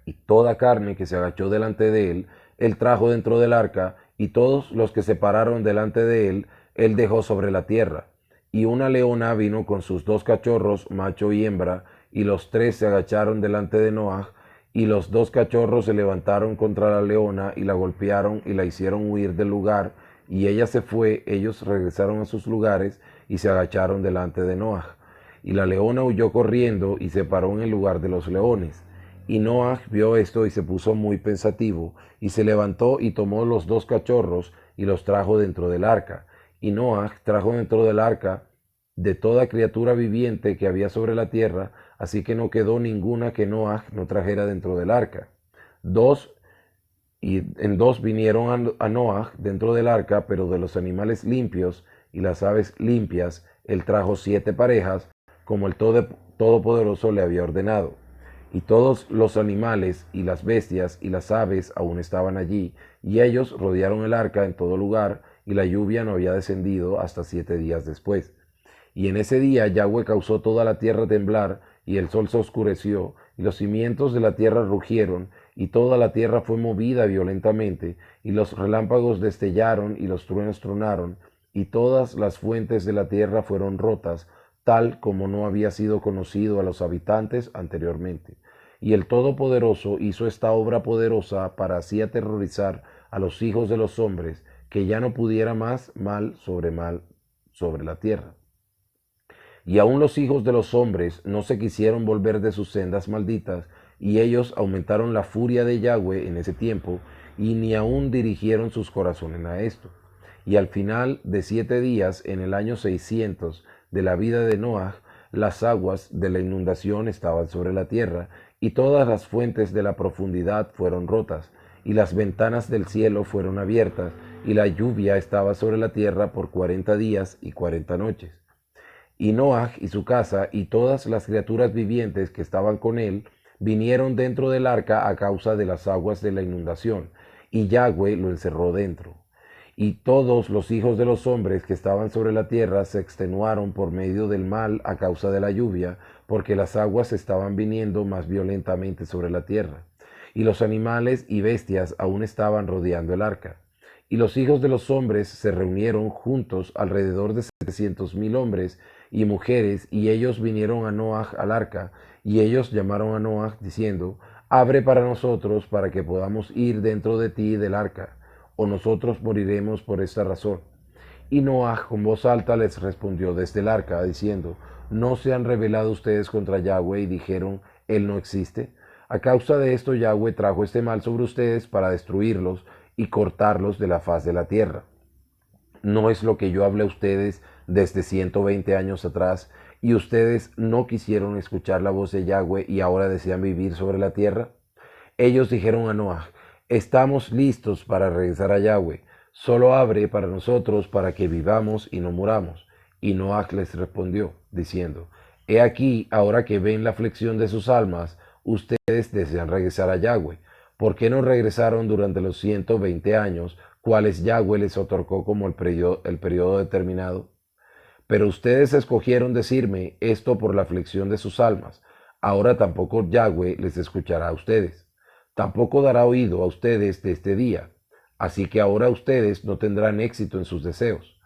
y toda carne que se agachó delante de él, él trajo dentro del arca, y todos los que se pararon delante de él, él dejó sobre la tierra. Y una leona vino con sus 2 cachorros, macho y hembra, y los 3 se agacharon delante de Noaj, y los 2 cachorros se levantaron contra la leona, y la golpearon, y la hicieron huir del lugar, y ella se fue. Ellos regresaron a sus lugares, y se agacharon delante de Noaj. Y la leona huyó corriendo, y se paró en el lugar de los leones. Y Noaj vio esto y se puso muy pensativo, y se levantó y tomó los 2 cachorros y los trajo dentro del arca. Y Noaj trajo dentro del arca de toda criatura viviente que había sobre la tierra, así que no quedó ninguna que Noaj no trajera dentro del arca. En dos vinieron a Noaj dentro del arca, pero de los animales limpios y las aves limpias, él trajo 7 parejas, como el Todopoderoso le había ordenado. Y todos los animales y las bestias y las aves aún estaban allí, y ellos rodearon el arca en todo lugar, y la lluvia no había descendido hasta 7 días después. Y en ese día Yahweh causó toda la tierra a temblar, y el sol se oscureció, y los cimientos de la tierra rugieron, y toda la tierra fue movida violentamente, y los relámpagos destellaron, y los truenos tronaron, y todas las fuentes de la tierra fueron rotas, tal como no había sido conocido a los habitantes anteriormente. Y el Todopoderoso hizo esta obra poderosa para así aterrorizar a los hijos de los hombres, que ya no pudiera más mal sobre la tierra. Y aun los hijos de los hombres no se quisieron volver de sus sendas malditas, y ellos aumentaron la furia de Yahweh en ese tiempo, y ni aun dirigieron sus corazones a esto. Y al final de 7 días, en el año 600 de la vida de Noah, las aguas de la inundación estaban sobre la tierra, y todas las fuentes de la profundidad fueron rotas, y las ventanas del cielo fueron abiertas, y la lluvia estaba sobre la tierra por 40 días y 40 noches. Y Noaj y su casa y todas las criaturas vivientes que estaban con él vinieron dentro del arca a causa de las aguas de la inundación, y Yahweh lo encerró dentro. Y todos los hijos de los hombres que estaban sobre la tierra se extenuaron por medio del mal a causa de la lluvia, porque las aguas estaban viniendo más violentamente sobre la tierra. Y los animales y bestias aún estaban rodeando el arca. Y los hijos de los hombres se reunieron juntos alrededor de 700,000 hombres y mujeres, y ellos vinieron a Noaj al arca, y ellos llamaron a Noaj diciendo, abre para nosotros para que podamos ir dentro de ti del arca, o nosotros moriremos por esta razón. Y Noaj con voz alta les respondió desde el arca, diciendo, ¿no se han rebelado ustedes contra Yahweh y dijeron, Él no existe? A causa de esto Yahweh trajo este mal sobre ustedes para destruirlos y cortarlos de la faz de la tierra. ¿No es lo que yo hablé a ustedes desde 120 años atrás, y ustedes no quisieron escuchar la voz de Yahweh y ahora desean vivir sobre la tierra? Ellos dijeron a Noaj, estamos listos para regresar a Yahweh, solo abre para nosotros para que vivamos y no muramos. Y Noaj les respondió, diciendo, he aquí, ahora que ven la aflicción de sus almas, ustedes desean regresar a Yahweh. ¿Por qué no regresaron durante los 120 años, cuales Yahweh les otorgó como el periodo determinado? Pero ustedes escogieron decirme esto por la aflicción de sus almas. Ahora tampoco Yahweh les escuchará a ustedes. Tampoco dará oído a ustedes de este día. Así que ahora ustedes no tendrán éxito en sus deseos.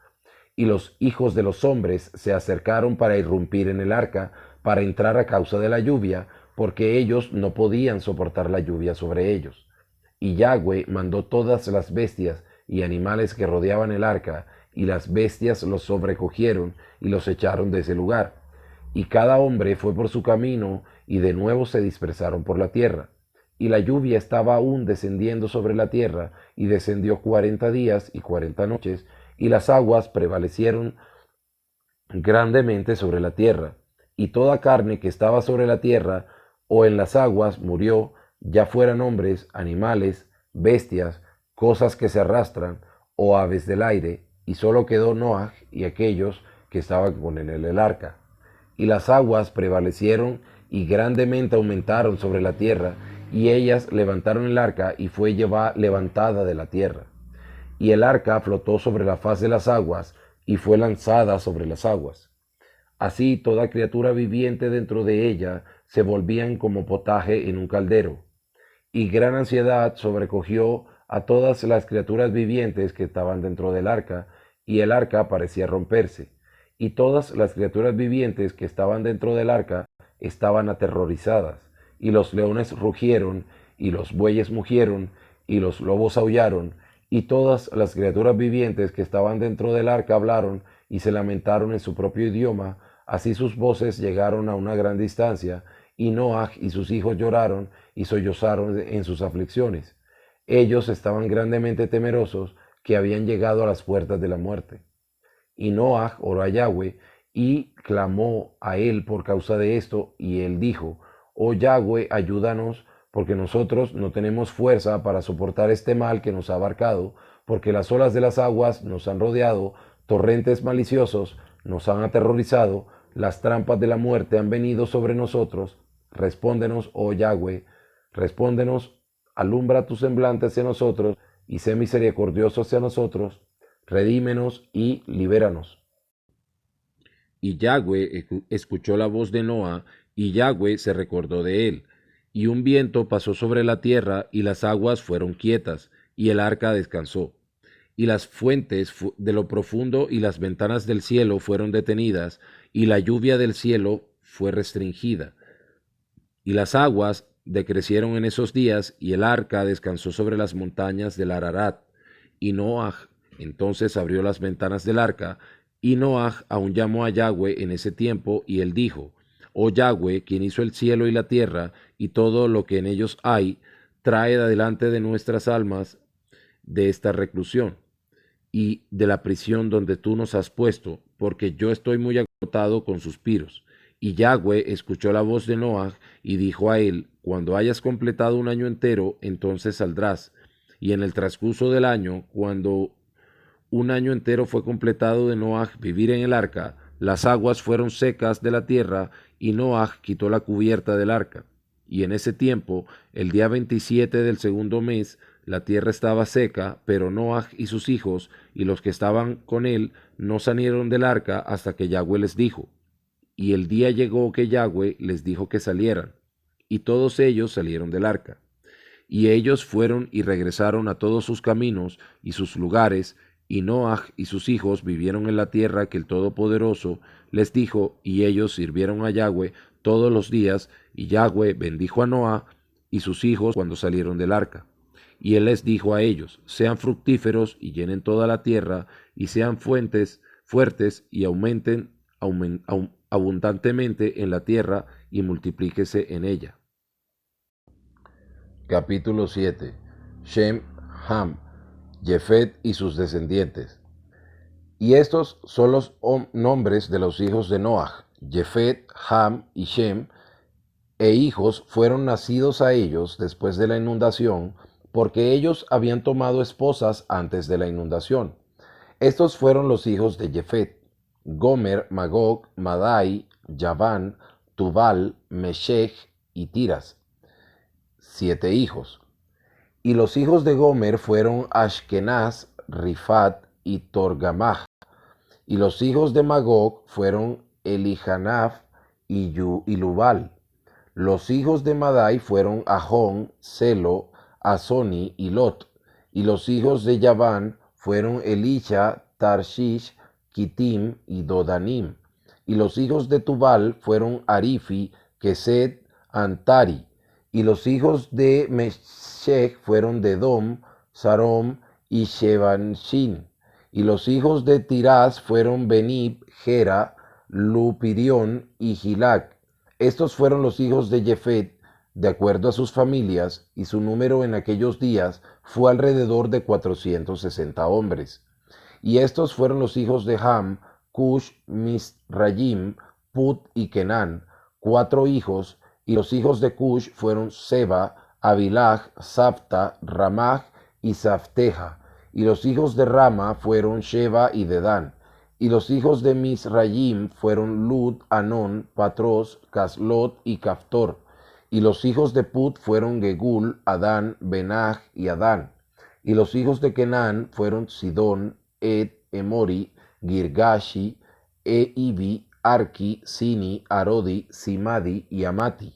Y los hijos de los hombres se acercaron para irrumpir en el arca, para entrar a causa de la lluvia, porque ellos no podían soportar la lluvia sobre ellos. Y Yahweh mandó todas las bestias y animales que rodeaban el arca, y las bestias los sobrecogieron y los echaron de ese lugar. Y cada hombre fue por su camino, y de nuevo se dispersaron por la tierra. Y la lluvia estaba aún descendiendo sobre la tierra, y descendió 40 días y 40 noches, y las aguas prevalecieron grandemente sobre la tierra. Y toda carne que estaba sobre la tierra o en las aguas murió, ya fueran hombres, animales, bestias, cosas que se arrastran, o aves del aire, y solo quedó Noaj y aquellos que estaban con él en el arca. Y las aguas prevalecieron y grandemente aumentaron sobre la tierra, y ellas levantaron el arca y fue levantada de la tierra. Y el arca flotó sobre la faz de las aguas y fue lanzada sobre las aguas. Así toda criatura viviente dentro de ella se volvían como potaje en un caldero. Y gran ansiedad sobrecogió a todas las criaturas vivientes que estaban dentro del arca, y el arca parecía romperse. Y todas las criaturas vivientes que estaban dentro del arca estaban aterrorizadas. Y los leones rugieron, y los bueyes mugieron, y los lobos aullaron, y todas las criaturas vivientes que estaban dentro del arca hablaron y se lamentaron en su propio idioma. Así sus voces llegaron a una gran distancia, y Noaj y sus hijos lloraron y sollozaron en sus aflicciones. Ellos estaban grandemente temerosos, que habían llegado a las puertas de la muerte. Y Noaj oró a Yahweh y clamó a él por causa de esto, y él dijo, oh Yahweh, ayúdanos, porque nosotros no tenemos fuerza para soportar este mal que nos ha abarcado, porque las olas de las aguas nos han rodeado, torrentes maliciosos nos han aterrorizado, las trampas de la muerte han venido sobre nosotros. Respóndenos, oh Yahweh, respóndenos, alumbra tu semblante hacia nosotros, y sé misericordioso hacia nosotros, redímenos y libéranos. Y Yahweh escuchó la voz de Noa, y Yahweh se recordó de él. Y un viento pasó sobre la tierra, y las aguas fueron quietas, y el arca descansó. Y las fuentes de lo profundo y las ventanas del cielo fueron detenidas, y la lluvia del cielo fue restringida. Y las aguas decrecieron en esos días, y el arca descansó sobre las montañas del Ararat. Y Noaj Entonces abrió las ventanas del arca, y Noaj aún llamó a Yahweh en ese tiempo, y él dijo: Oh Yahweh, quien hizo el cielo y la tierra, y todo lo que en ellos hay, trae adelante de nuestras almas de esta reclusión y de la prisión donde tú nos has puesto, porque yo estoy muy agotado con suspiros. Y Yahweh escuchó la voz de Noaj y dijo a él: Cuando hayas completado un año entero, entonces saldrás. Y en el transcurso del año, cuando un año entero fue completado de Noaj vivir en el arca, las aguas fueron secas de la tierra, y Noaj quitó la cubierta del arca. Y en ese tiempo, el día 27 del segundo mes, la tierra estaba seca, pero Noaj y sus hijos y los que estaban con él no salieron del arca hasta que Yahweh les dijo. Y el día llegó que Yahweh les dijo que salieran, y todos ellos salieron del arca. Y ellos fueron y regresaron a todos sus caminos y sus lugares, y Noaj y sus hijos vivieron en la tierra que el Todopoderoso les dijo, y ellos sirvieron a Yahweh todos los días, y Yahweh bendijo a Noah y sus hijos cuando salieron del arca. Y él les dijo a ellos: sean fructíferos y llenen toda la tierra, y sean fuertes y aumenten abundantemente en la tierra, y multiplíquese en ella. Capítulo 7. Shem, Ham, Jefet y sus descendientes. Y estos son los nombres de los hijos de Noaj: Jefet, Ham y Shem, e hijos fueron nacidos a ellos después de la inundación, porque ellos habían tomado esposas antes de la inundación. Estos fueron los hijos de Jefet: Gomer, Magog, Madai, Javán, Tubal, Meshech y Tiras. 7 hijos. Y los hijos de Gomer fueron Ashkenaz, Rifat y Torgamaj. Y los hijos de Magog fueron Elijanaf y Lubal. Los hijos de Madai fueron Ahón, Selo, Asoni y Lot. Y los hijos de Javán fueron Elisha, Tarshish, Kitim y Dodanim. Y los hijos de Tubal fueron Arifi, Keset, Antari. Y los hijos de Meshech fueron Dedom, Sarom y Shebanshin. Y los hijos de Tirás fueron Benib, Gera, Lupirión y Gilac. Estos fueron los hijos de Jefet, de acuerdo a sus familias, y su número en aquellos días fue alrededor de 460 hombres. Y estos fueron los hijos de Ham, Cush, Misrayim, Put y Kenán, 4 hijos, y los hijos de Cush fueron Seba, Abilaj, Sapta, Ramaj y Safteja. Y los hijos de Rama fueron Sheba y Dedán. Y los hijos de Misrayim fueron Lud, Anón, Patros, Caslot y Caftor. Y los hijos de Put fueron Gegul, Adán, Benaj y Adán. Y los hijos de Kenán fueron Sidón, Ed, Emori, Girgashi, Eibi, Arki, Sini, Arodi, Simadi y Amati.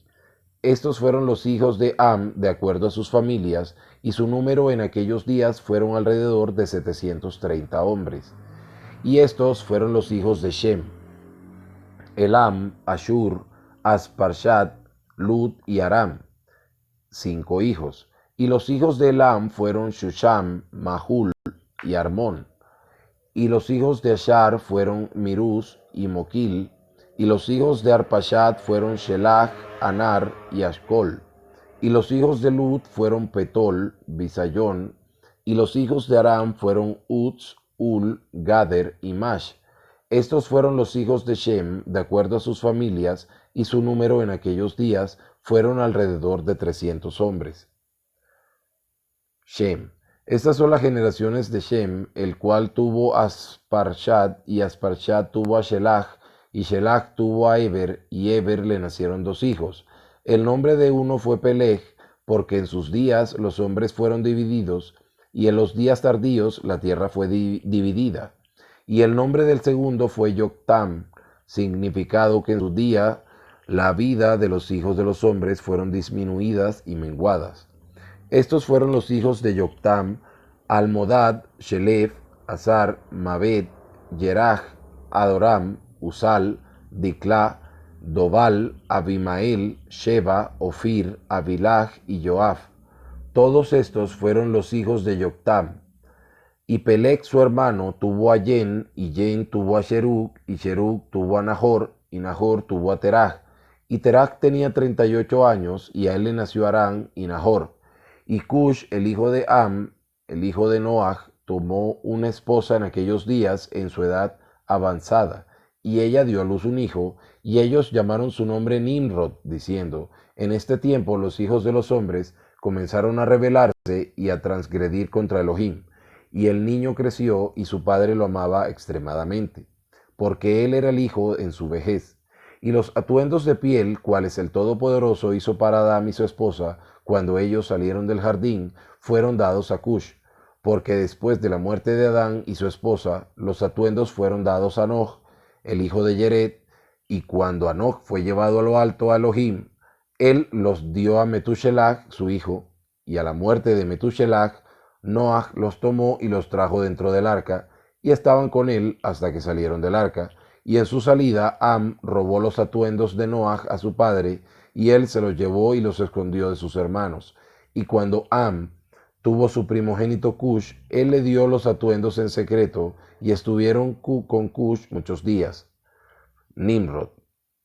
Estos fueron los hijos de Am, de acuerdo a sus familias, y su número en aquellos días fueron alrededor de 730 hombres. Y estos fueron los hijos de Shem: Elam, Ashur, Asparshat, Lud y Aram, 5 hijos. Y los hijos de Elam fueron Shusham, Mahul y Armón. Y los hijos de Ashar fueron Miruz y Moquil. Y los hijos de Arpachad fueron Shelach, Anar y Ashcol. Y los hijos de Lud fueron Petol, Bisayón. Y los hijos de Aram fueron Uz, Ul, Gader y Mash. Estos fueron los hijos de Shem, de acuerdo a sus familias, y su número en aquellos días fueron alrededor de 300 hombres. Shem. Estas son las generaciones de Shem, el cual tuvo a Asparshad, y Asparshad tuvo a Shelach, y Shelach tuvo a Eber, y Eber le nacieron 2 hijos. El nombre de uno fue Peleg, porque en sus días los hombres fueron divididos, y en los días tardíos la tierra fue dividida. Y el nombre del segundo fue Yoktam, significado que en su día la vida de los hijos de los hombres fueron disminuidas y menguadas. Estos fueron los hijos de Yoktam: Almodad, Shelef, Azar, Mabed, Yeraj, Adoram, Usal, Dikla, Dobal, Abimael, Sheba, Ofir, Abilaj y Joaf. Todos estos fueron los hijos de Yoktam. Y Pelec su hermano tuvo a Yen, y Yen tuvo a Serug, y Serug tuvo a Nahor, y Nahor tuvo a Terach. Y Terach tenía 38 años, y a él le nació Arán y Nahor. Y Cush, el hijo de Am, el hijo de Noach, tomó una esposa en aquellos días en su edad avanzada, y ella dio a luz un hijo, y ellos llamaron su nombre Nimrod, diciendo, en este tiempo los hijos de los hombres comenzaron a rebelarse y a transgredir contra Elohim. Y el niño creció y su padre lo amaba extremadamente, porque él era el hijo en su vejez. Y los atuendos de piel, cuales el Todopoderoso hizo para Adán y su esposa, cuando ellos salieron del jardín, fueron dados a Cush, porque después de la muerte de Adán y su esposa, los atuendos fueron dados a Enoch, el hijo de Yered, y cuando Enoch fue llevado a lo alto a Elohim, él los dio a Metushelach, su hijo, y a la muerte de Metushelach, Noach los tomó y los trajo dentro del arca, y estaban con él hasta que salieron del arca. Y en su salida, Am robó los atuendos de Noach a su padre, y él se los llevó y los escondió de sus hermanos. Y cuando Am tuvo su primogénito Cush, él le dio los atuendos en secreto, y estuvieron con Cush muchos días. Nimrod.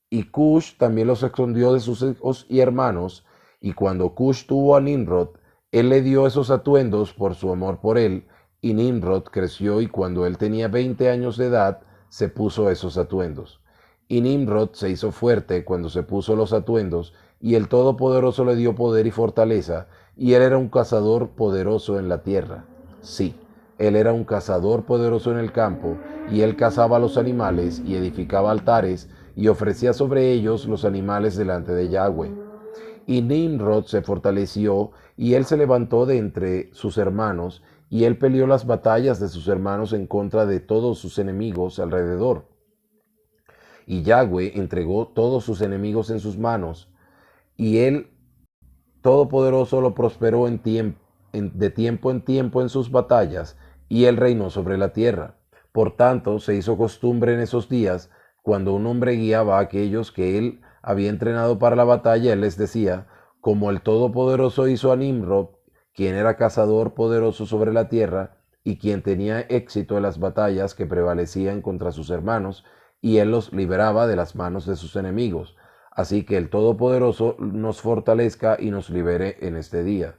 Y Cush también los escondió de sus hijos y hermanos, y cuando Cush tuvo a Nimrod, él le dio esos atuendos por su amor por él, y Nimrod creció y cuando él tenía 20 años de edad, se puso esos atuendos. Y Nimrod se hizo fuerte cuando se puso los atuendos, y el Todopoderoso le dio poder y fortaleza, y él era un cazador poderoso en la tierra. Sí, él era un cazador poderoso en el campo, y él cazaba los animales y edificaba altares, y ofrecía sobre ellos los animales delante de Yahweh. Y Nimrod se fortaleció, y él se levantó de entre sus hermanos, y él peleó las batallas de sus hermanos en contra de todos sus enemigos alrededor. Y Yahweh entregó todos sus enemigos en sus manos, y él Todopoderoso lo prosperó de tiempo en tiempo en sus batallas, y él reinó sobre la tierra. Por tanto, se hizo costumbre en esos días, cuando un hombre guiaba a aquellos que él había entrenado para la batalla, él les decía, como el Todopoderoso hizo a Nimrod, quien era cazador poderoso sobre la tierra, y quien tenía éxito en las batallas que prevalecían contra sus hermanos, y él los liberaba de las manos de sus enemigos. Así que el Todopoderoso nos fortalezca y nos libere en este día.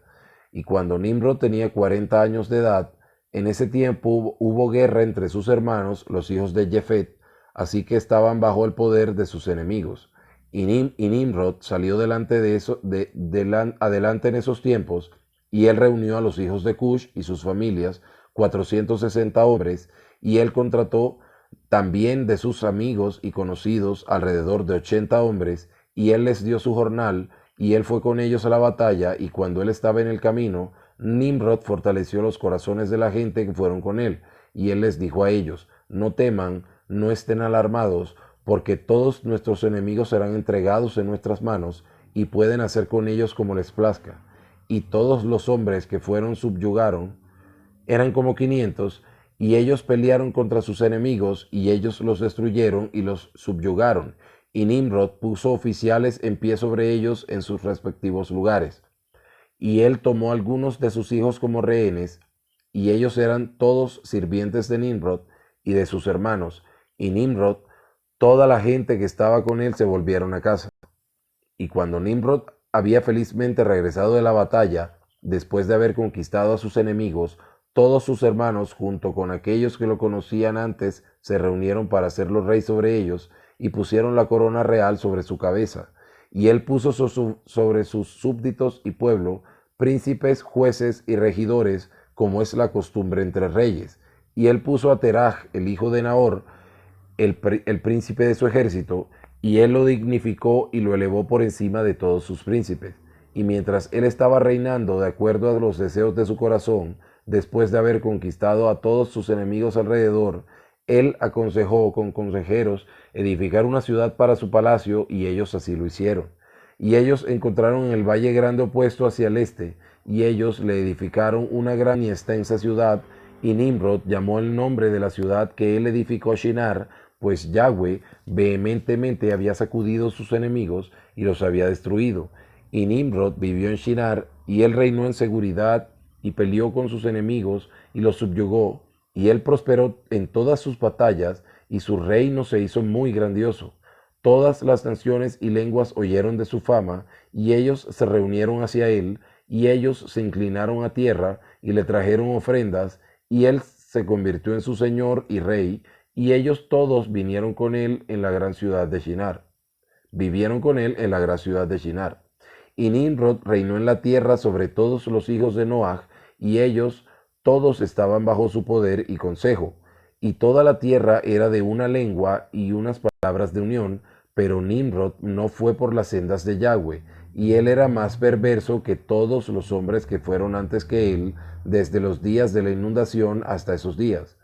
Y cuando Nimrod tenía 40 años de edad, en ese tiempo hubo guerra entre sus hermanos, los hijos de Jefet, así que estaban bajo el poder de sus enemigos. Y Nimrod salió adelante en esos tiempos, y él reunió a los hijos de Cush y sus familias, 460 hombres, y él contrató también de sus amigos y conocidos alrededor de 80 hombres, y él les dio su jornal, y él fue con ellos a la batalla, y cuando él estaba en el camino, Nimrod fortaleció los corazones de la gente que fueron con él, y él les dijo a ellos, no teman, no estén alarmados, porque todos nuestros enemigos serán entregados en nuestras manos, y pueden hacer con ellos como les plazca. Y todos los hombres que fueron subyugaron, eran como 500, y ellos pelearon contra sus enemigos, y ellos los destruyeron y los subyugaron. Y Nimrod puso oficiales en pie sobre ellos en sus respectivos lugares. Y él tomó algunos de sus hijos como rehenes, y ellos eran todos sirvientes de Nimrod y de sus hermanos. Y Nimrod, toda la gente que estaba con él se volvieron a casa. Y cuando Nimrod había felizmente regresado de la batalla, después de haber conquistado a sus enemigos, todos sus hermanos, junto con aquellos que lo conocían antes, se reunieron para hacerlo rey sobre ellos, y pusieron la corona real sobre su cabeza. Y él puso sobre sus súbditos y pueblo, príncipes, jueces y regidores, como es la costumbre entre reyes. Y él puso a Terach, el hijo de Nahor, el príncipe de su ejército, y él lo dignificó y lo elevó por encima de todos sus príncipes. Y mientras él estaba reinando de acuerdo a los deseos de su corazón, después de haber conquistado a todos sus enemigos alrededor, él aconsejó con consejeros edificar una ciudad para su palacio, y ellos así lo hicieron. Y ellos encontraron en el valle grande opuesto hacia el este, y ellos le edificaron una gran y extensa ciudad, y Nimrod llamó el nombre de la ciudad que él edificó Shinar, pues Yahweh vehementemente había sacudido sus enemigos y los había destruido. Y Nimrod vivió en Shinar, y él reinó en seguridad y peleó con sus enemigos y los subyugó, y él prosperó en todas sus batallas, y su reino se hizo muy grandioso. Todas las naciones y lenguas oyeron de su fama, y ellos se reunieron hacia él, y ellos se inclinaron a tierra, y le trajeron ofrendas, y él se convirtió en su señor y rey, y ellos todos vinieron con él en la gran ciudad de Shinar. Vivieron con él en la gran ciudad de Shinar. Y Nimrod reinó en la tierra sobre todos los hijos de Noaj, y ellos todos estaban bajo su poder y consejo. Y toda la tierra era de una lengua y unas palabras de unión, pero Nimrod no fue por las sendas de Yahweh, y él era más perverso que todos los hombres que fueron antes que él, desde los días de la inundación hasta esos días.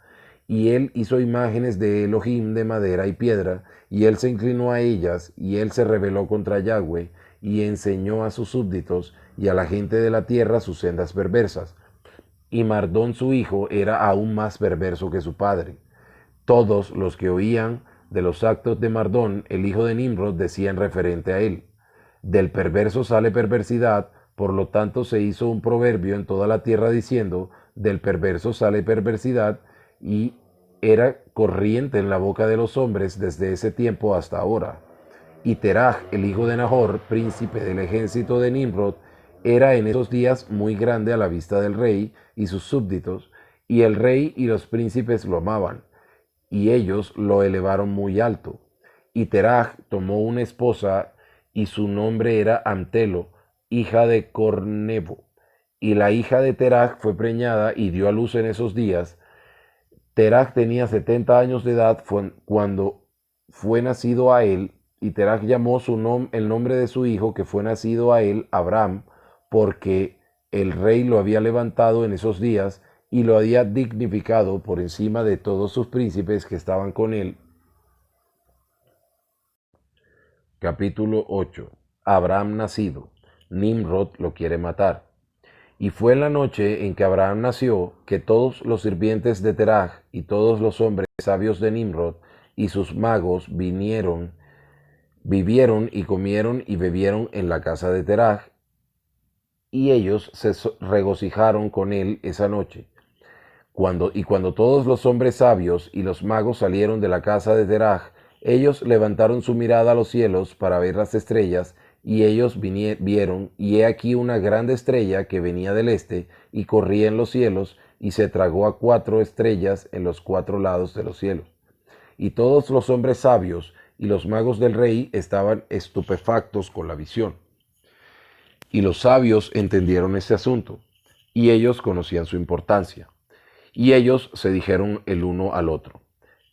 Y él hizo imágenes de Elohim de madera y piedra, y él se inclinó a ellas, y él se rebeló contra Yahweh, y enseñó a sus súbditos y a la gente de la tierra sus sendas perversas. Y Mardón su hijo era aún más perverso que su padre. Todos los que oían de los actos de Mardón, el hijo de Nimrod, decían referente a él: del perverso sale perversidad, por lo tanto se hizo un proverbio en toda la tierra diciendo: del perverso sale perversidad, y era corriente en la boca de los hombres desde ese tiempo hasta ahora. Y Teraj, el hijo de Nahor, príncipe del ejército de Nimrod, era en esos días muy grande a la vista del rey y sus súbditos, y el rey y los príncipes lo amaban, y ellos lo elevaron muy alto. Y Teraj tomó una esposa, y su nombre era Amtelo, hija de Cornevo. Y la hija de Teraj fue preñada y dio a luz en esos días. Teraj tenía 70 años de edad cuando fue nacido a él, y Teraj llamó el nombre de su hijo que fue nacido a él, Abraham, porque el rey lo había levantado en esos días y lo había dignificado por encima de todos sus príncipes que estaban con él. Capítulo 8. Abraham nacido. Nimrod lo quiere matar. Y fue en la noche en que Abraham nació que todos los sirvientes de Teraj y todos los hombres sabios de Nimrod y sus magos vivieron y comieron y bebieron en la casa de Teraj, y ellos se regocijaron con él esa noche. Cuando todos los hombres sabios y los magos salieron de la casa de Teraj, ellos levantaron su mirada a los cielos para ver las estrellas, y ellos vieron, y he aquí una grande estrella que venía del este, y corría en los cielos, y se tragó a 4 estrellas en los 4 lados de los cielos. Y todos los hombres sabios y los magos del rey estaban estupefactos con la visión. Y los sabios entendieron este asunto, y ellos conocían su importancia. Y ellos se dijeron el uno al otro: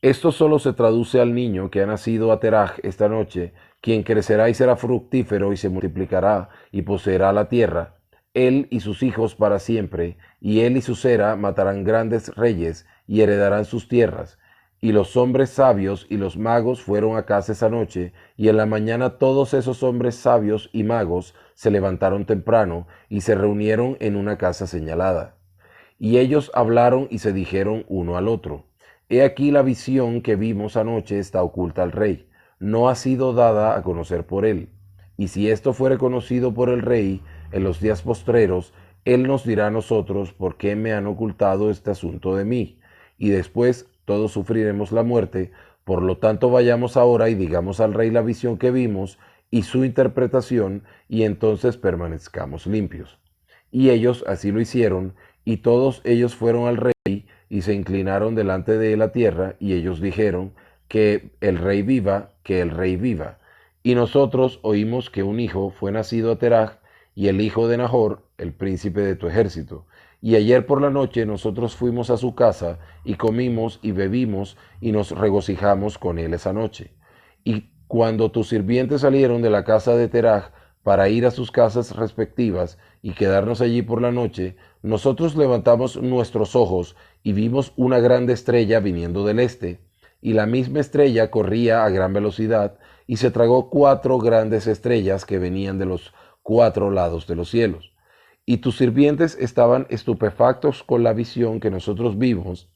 esto solo se traduce al niño que ha nacido a Teraj esta noche, quien crecerá y será fructífero y se multiplicará y poseerá la tierra, él y sus hijos para siempre, y él y su cera matarán grandes reyes y heredarán sus tierras. Y los hombres sabios y los magos fueron a casa esa noche, y en la mañana todos esos hombres sabios y magos se levantaron temprano y se reunieron en una casa señalada. Y ellos hablaron y se dijeron uno al otro: he aquí la visión que vimos anoche está oculta al rey, no ha sido dada a conocer por él. Y si esto fuere conocido por el rey en los días postreros, él nos dirá a nosotros por qué me han ocultado este asunto de mí, y después todos sufriremos la muerte. Por lo tanto, vayamos ahora y digamos al rey la visión que vimos y su interpretación, y entonces permanezcamos limpios. Y ellos así lo hicieron, y todos ellos fueron al rey y se inclinaron delante de él a tierra, y ellos dijeron: que el rey viva, que el rey viva. Y nosotros oímos que un hijo fue nacido a Teraj, y el hijo de Nahor, el príncipe de tu ejército. Y ayer por la noche nosotros fuimos a su casa, y comimos y bebimos, y nos regocijamos con él esa noche. Y cuando tus sirvientes salieron de la casa de Teraj para ir a sus casas respectivas y quedarnos allí por la noche, nosotros levantamos nuestros ojos y vimos una grande estrella viniendo del este, y la misma estrella corría a gran velocidad y se tragó 4 grandes estrellas que venían de los 4 lados de los cielos. Y tus sirvientes estaban estupefactos con la visión que nosotros vimos,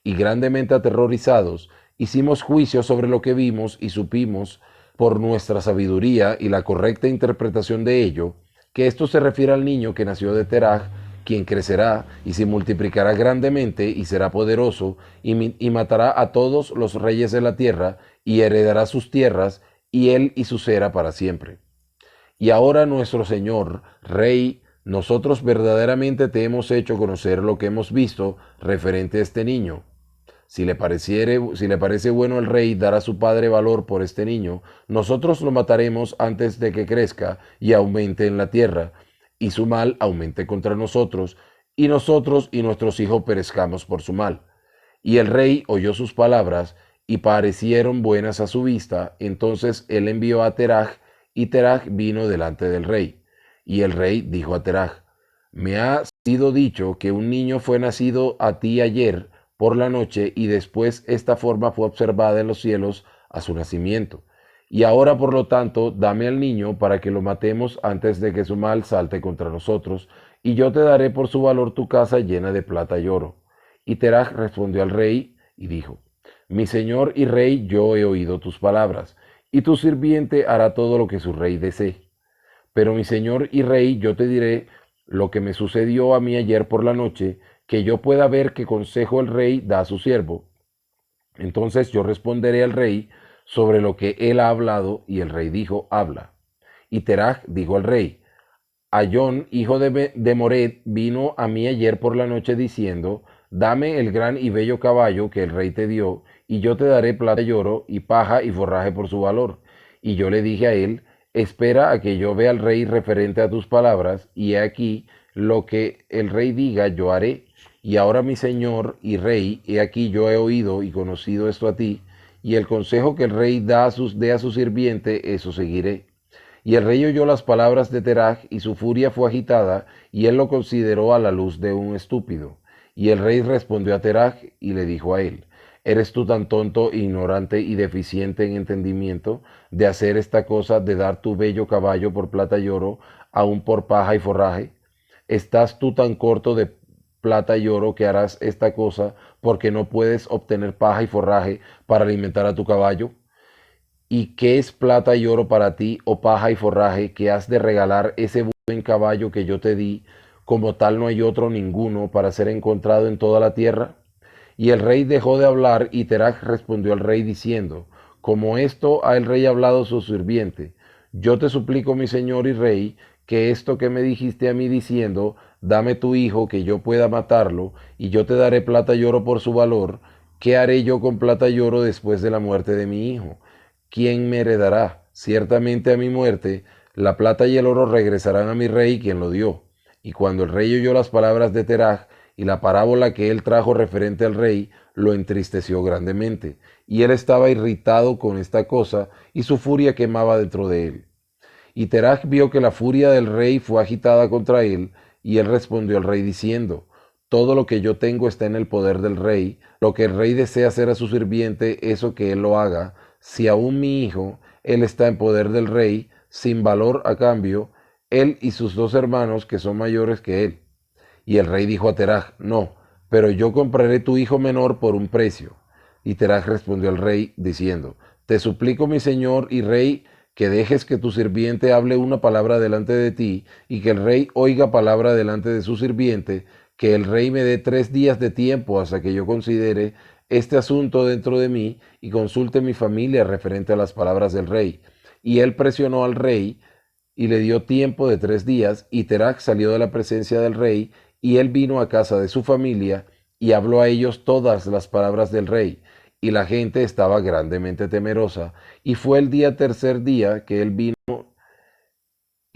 y grandemente aterrorizados, hicimos juicio sobre lo que vimos y supimos por nuestra sabiduría y la correcta interpretación de ello, que esto se refiere al niño que nació de Teraj, quien crecerá y se multiplicará grandemente y será poderoso y matará a todos los reyes de la tierra y heredará sus tierras y él y su cera para siempre. Y ahora nuestro Señor, Rey, nosotros verdaderamente te hemos hecho conocer lo que hemos visto referente a este niño. Si le parece bueno al rey dar a su padre valor por este niño, nosotros lo mataremos antes de que crezca y aumente en la tierra, y su mal aumente contra nosotros, y nosotros y nuestros hijos perezcamos por su mal. Y el rey oyó sus palabras, y parecieron buenas a su vista. Entonces él envió a Terach, y Terach vino delante del rey. Y el rey dijo a Terach: me ha sido dicho que un niño fue nacido a ti ayer por la noche, y después esta forma fue observada en los cielos a su nacimiento. Y ahora, por lo tanto, dame al niño para que lo matemos antes de que su mal salte contra nosotros, y yo te daré por su valor tu casa llena de plata y oro. Y Terach respondió al rey y dijo: mi señor y rey, yo he oído tus palabras, y tu sirviente hará todo lo que su rey desee. Pero mi señor y rey, yo te diré lo que me sucedió a mí ayer por la noche, que yo pueda ver qué consejo el rey da a su siervo. Entonces yo responderé al rey sobre lo que él ha hablado. Y el rey dijo: habla. Y Terach dijo al rey: Ayón, hijo de Mored, vino a mí ayer por la noche diciendo: dame el gran y bello caballo que el rey te dio, y yo te daré plata y oro, y paja y forraje por su valor. Y yo le dije a él: espera a que yo vea al rey referente a tus palabras, y he aquí lo que el rey diga yo haré. Y ahora, mi señor y rey, he aquí yo he oído y conocido esto a ti, y el consejo que el rey dé a su sirviente, eso seguiré. Y el rey oyó las palabras de Terach, y su furia fue agitada, y él lo consideró a la luz de un estúpido. Y el rey respondió a Terach y le dijo a él: ¿eres tú tan tonto, ignorante y deficiente en entendimiento, de hacer esta cosa, de dar tu bello caballo por plata y oro, aun por paja y forraje? ¿Estás tú tan corto de plata y oro que harás esta cosa porque no puedes obtener paja y forraje para alimentar a tu caballo? ¿Y qué es plata y oro para ti, o paja y forraje, que has de regalar ese buen caballo que yo te di? Como tal no hay otro ninguno para ser encontrado en toda la tierra. Y el rey dejó de hablar, y Terach respondió al rey diciendo: como esto ha el rey hablado su sirviente, yo te suplico, mi señor y rey, que esto que me dijiste a mí diciendo: dame tu hijo que yo pueda matarlo, y yo te daré plata y oro por su valor, ¿qué haré yo con plata y oro después de la muerte de mi hijo? ¿Quién me heredará? Ciertamente a mi muerte, la plata y el oro regresarán a mi rey, quien lo dio. Y cuando el rey oyó las palabras de Terach y la parábola que él trajo referente al rey, lo entristeció grandemente. Y él estaba irritado con esta cosa, y su furia quemaba dentro de él. Y Terach vio que la furia del rey fue agitada contra él, y él respondió al rey diciendo: todo lo que yo tengo está en el poder del rey. Lo que el rey desea hacer a su sirviente, eso que él lo haga. Si aún mi hijo, él está en poder del rey, sin valor a cambio, él y sus dos hermanos que son mayores que él. Y el rey dijo a Terach: no, pero yo compraré tu hijo menor por un precio. Y Terach respondió al rey diciendo: te suplico, mi señor y rey, que dejes que tu sirviente hable una palabra delante de ti, y que el rey oiga palabra delante de su sirviente, que el rey me dé 3 días de tiempo hasta que yo considere este asunto dentro de mí y consulte mi familia referente a las palabras del rey. Y él presionó al rey y le dio tiempo de 3 días, y Terach salió de la presencia del rey, y él vino a casa de su familia, y habló a ellos todas las palabras del rey. Y la gente estaba grandemente temerosa. Y fue el tercer día que él vino,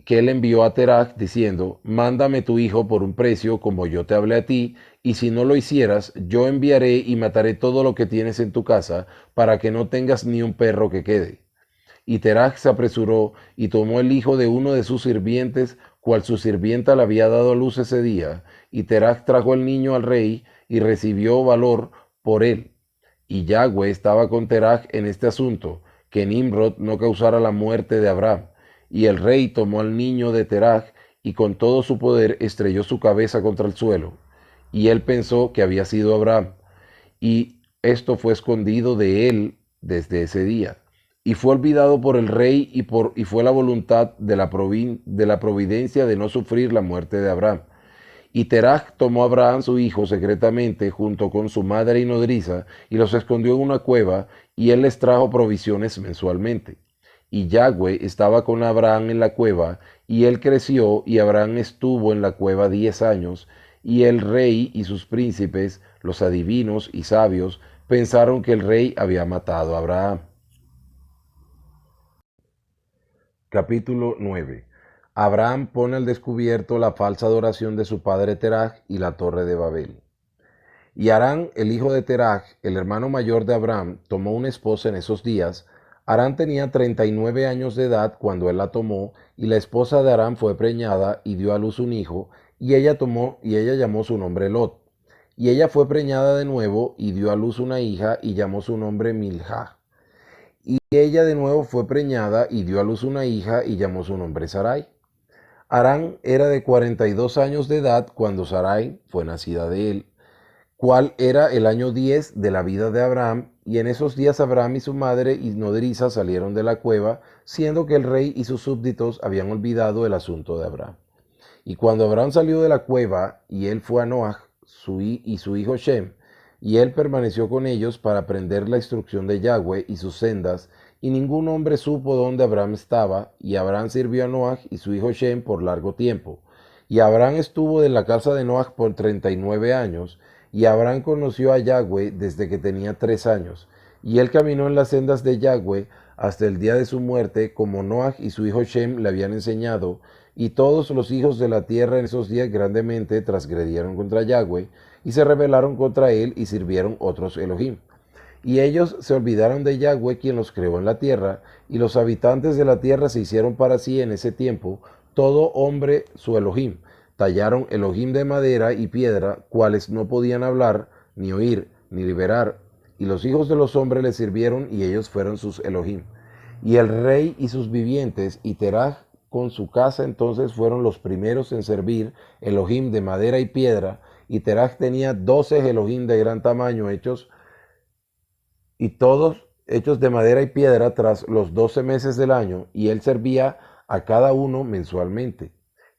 que él envió a Terach diciendo: mándame tu hijo por un precio, como yo te hablé a ti, y si no lo hicieras, yo enviaré y mataré todo lo que tienes en tu casa, para que no tengas ni un perro que quede. Y Terach se apresuró y tomó el hijo de uno de sus sirvientes, cual su sirvienta le había dado a luz ese día. Y Terach trajo el niño al rey y recibió valor por él. Y Yahweh estaba con Terach en este asunto, que Nimrod no causara la muerte de Abraham. Y el rey tomó al niño de Terach, y con todo su poder estrelló su cabeza contra el suelo. Y él pensó que había sido Abraham, y esto fue escondido de él desde ese día. Y fue olvidado por el rey, y fue la voluntad de la providencia de no sufrir la muerte de Abraham. Y Terach tomó a Abraham su hijo secretamente junto con su madre y nodriza y los escondió en una cueva, y él les trajo provisiones mensualmente. Y Yahweh estaba con Abraham en la cueva, y él creció, y Abraham estuvo en la cueva 10 años, y el rey y sus príncipes, los adivinos y sabios, pensaron que el rey había matado a Abraham. Capítulo 9. Abraham pone al descubierto la falsa adoración de su padre Terach y la torre de Babel. Y Harán, el hijo de Terach, el hermano mayor de Abraham, tomó una esposa en esos días. Harán tenía 39 años de edad cuando él la tomó, y la esposa de Harán fue preñada y dio a luz un hijo, y ella llamó su nombre Lot. Y ella fue preñada de nuevo y dio a luz una hija y llamó su nombre Milja. Y ella de nuevo fue preñada y dio a luz una hija y llamó su nombre Sarai. Harán era de 42 años de edad cuando Sarai fue nacida de él, cuál era el año 10 de la vida de Abraham, y en esos días Abraham y su madre y nodriza salieron de la cueva, siendo que el rey y sus súbditos habían olvidado el asunto de Abraham. Y cuando Abraham salió de la cueva, y él fue a Noach y su hijo Shem, y él permaneció con ellos para aprender la instrucción de Yahweh y sus sendas, y ningún hombre supo dónde Abraham estaba, y Abraham sirvió a Noach y su hijo Shem por largo tiempo. Y Abraham estuvo en la casa de Noach por 39 años, y Abraham conoció a Yahweh desde que tenía 3 años, y él caminó en las sendas de Yahweh hasta el día de su muerte, como Noach y su hijo Shem le habían enseñado, y todos los hijos de la tierra en esos días grandemente transgredieron contra Yahweh, y se rebelaron contra él y sirvieron otros Elohim. Y ellos se olvidaron de Yahweh, quien los creó en la tierra, y los habitantes de la tierra se hicieron para sí en ese tiempo todo hombre su Elohim. Tallaron Elohim de madera y piedra, cuales no podían hablar, ni oír, ni liberar. Y los hijos de los hombres les sirvieron, y ellos fueron sus Elohim. Y el rey y sus vivientes, y Terach con su casa, entonces fueron los primeros en servir Elohim de madera y piedra. Y Terach tenía 12 Elohim de gran tamaño hechos, y todos hechos de madera y piedra tras los 12 meses del año, y él servía a cada uno mensualmente.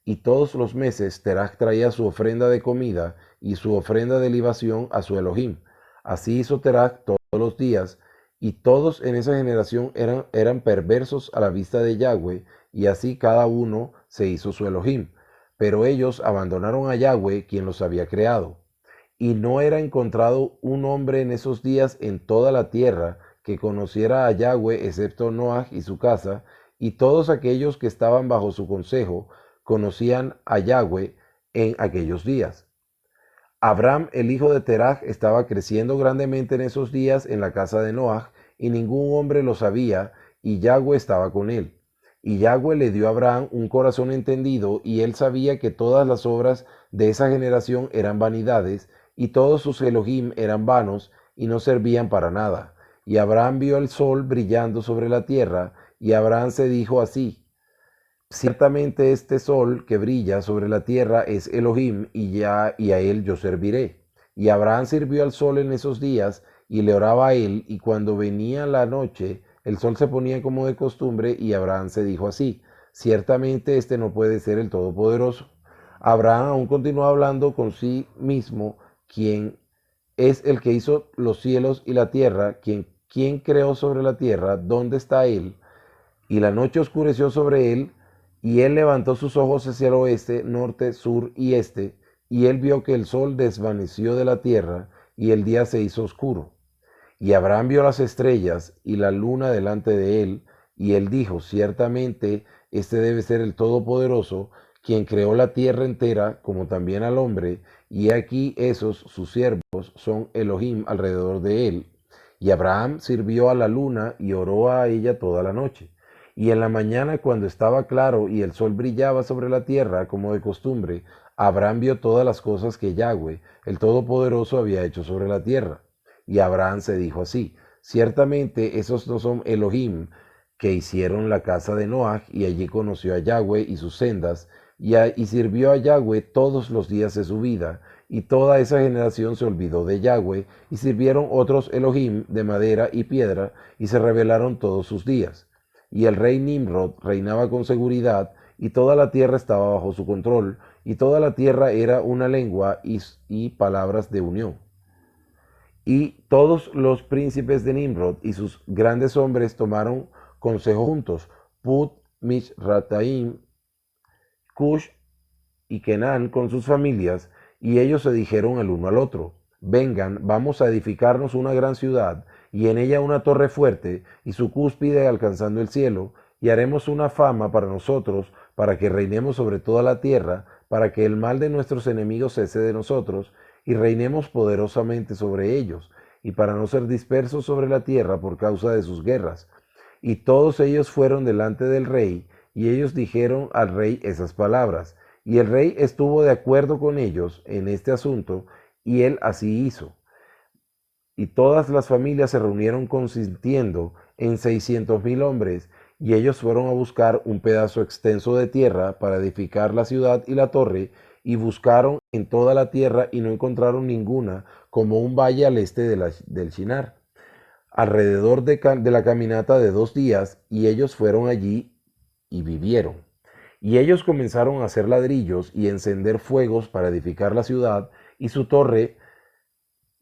Y todos los meses Terach traía su ofrenda de comida y su ofrenda de libación a su Elohim. Así hizo Terach todos los días, y todos en esa generación eran perversos a la vista de Yahweh, y así cada uno se hizo su Elohim. Pero ellos abandonaron a Yahweh, quien los había creado. Y no era encontrado un hombre en esos días en toda la tierra que conociera a Yahweh, excepto Noach y su casa, y todos aquellos que estaban bajo su consejo conocían a Yahweh en aquellos días. Abraham, el hijo de Terach, estaba creciendo grandemente en esos días en la casa de Noach, y ningún hombre lo sabía, y Yahweh estaba con él. Y Yahweh le dio a Abraham un corazón entendido, y él sabía que todas las obras de esa generación eran vanidades, y todos sus Elohim eran vanos, y no servían para nada. Y Abraham vio el sol brillando sobre la tierra, y Abraham se dijo así: ciertamente este sol que brilla sobre la tierra es Elohim, y a él yo serviré. Y Abraham sirvió al sol en esos días, y le oraba a él, y cuando venía la noche, el sol se ponía como de costumbre, y Abraham se dijo así: ciertamente este no puede ser el Todopoderoso. Abraham aún continuó hablando con sí mismo: ¿quién es el que hizo los cielos y la tierra? ¿Quién creó sobre la tierra? ¿Dónde está él? Y la noche oscureció sobre él, y él levantó sus ojos hacia el oeste, norte, sur y este, y él vio que el sol desvaneció de la tierra, y el día se hizo oscuro. Y Abraham vio las estrellas y la luna delante de él, y él dijo: ciertamente este debe ser el Todopoderoso, quien creó la tierra entera, como también al hombre, y aquí esos sus siervos son Elohim alrededor de él. Y Abraham sirvió a la luna y oró a ella toda la noche. Y en la mañana, cuando estaba claro y el sol brillaba sobre la tierra como de costumbre, Abraham vio todas las cosas que Yahweh, el Todopoderoso, había hecho sobre la tierra. Y Abraham se dijo así: ciertamente esos no son Elohim que hicieron la casa de Noach, y allí conoció a Yahweh y sus sendas, y sirvió a Yahweh todos los días de su vida. Y toda esa generación se olvidó de Yahweh, y sirvieron otros Elohim de madera y piedra, y se rebelaron todos sus días. Y el rey Nimrod reinaba con seguridad, y toda la tierra estaba bajo su control, y toda la tierra era una lengua y palabras de unión. Y todos los príncipes de Nimrod y sus grandes hombres tomaron consejo juntos, Put, Misrataim, Cush y Kenán con sus familias, y ellos se dijeron el uno al otro, vengan, vamos a edificarnos una gran ciudad, y en ella una torre fuerte, y su cúspide alcanzando el cielo, y haremos una fama para nosotros, para que reinemos sobre toda la tierra, para que el mal de nuestros enemigos cese de nosotros, y reinemos poderosamente sobre ellos, y para no ser dispersos sobre la tierra por causa de sus guerras. Y todos ellos fueron delante del rey, y ellos dijeron al rey esas palabras. Y el rey estuvo de acuerdo con ellos en este asunto, y él así hizo. Y todas las familias se reunieron consintiendo en 600,000 hombres, y ellos fueron a buscar un pedazo extenso de tierra para edificar la ciudad y la torre, y buscaron en toda la tierra y no encontraron ninguna, como un valle al este del Shinar, alrededor de la caminata de 2 días, y ellos fueron allí y vivieron. Y ellos comenzaron a hacer ladrillos y encender fuegos para edificar la ciudad y su torre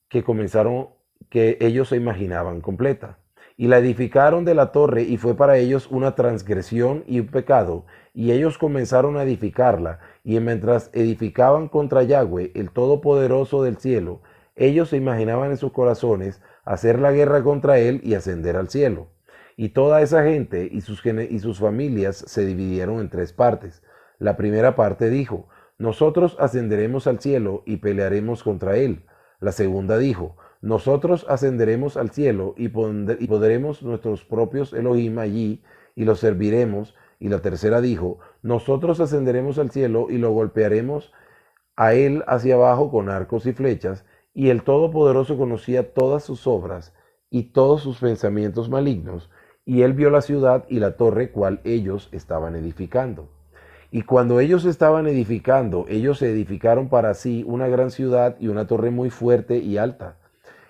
que ellos se imaginaban completa. Y la edificaron de la torre y fue para ellos una transgresión y un pecado. Y ellos comenzaron a edificarla. Y mientras edificaban contra Yahweh, el Todopoderoso del cielo, ellos se imaginaban en sus corazones hacer la guerra contra él y ascender al cielo. Y toda esa gente y sus familias se dividieron en 3 partes. La primera parte dijo, nosotros ascenderemos al cielo y pelearemos contra él. La segunda dijo, nosotros ascenderemos al cielo y pondremos nuestros propios Elohim allí y los serviremos. Y la tercera dijo, nosotros ascenderemos al cielo y lo golpearemos a él hacia abajo con arcos y flechas. Y el Todopoderoso conocía todas sus obras y todos sus pensamientos malignos. Y él vio la ciudad y la torre cual ellos estaban edificando. Y cuando ellos estaban edificando, ellos se edificaron para sí una gran ciudad y una torre muy fuerte y alta.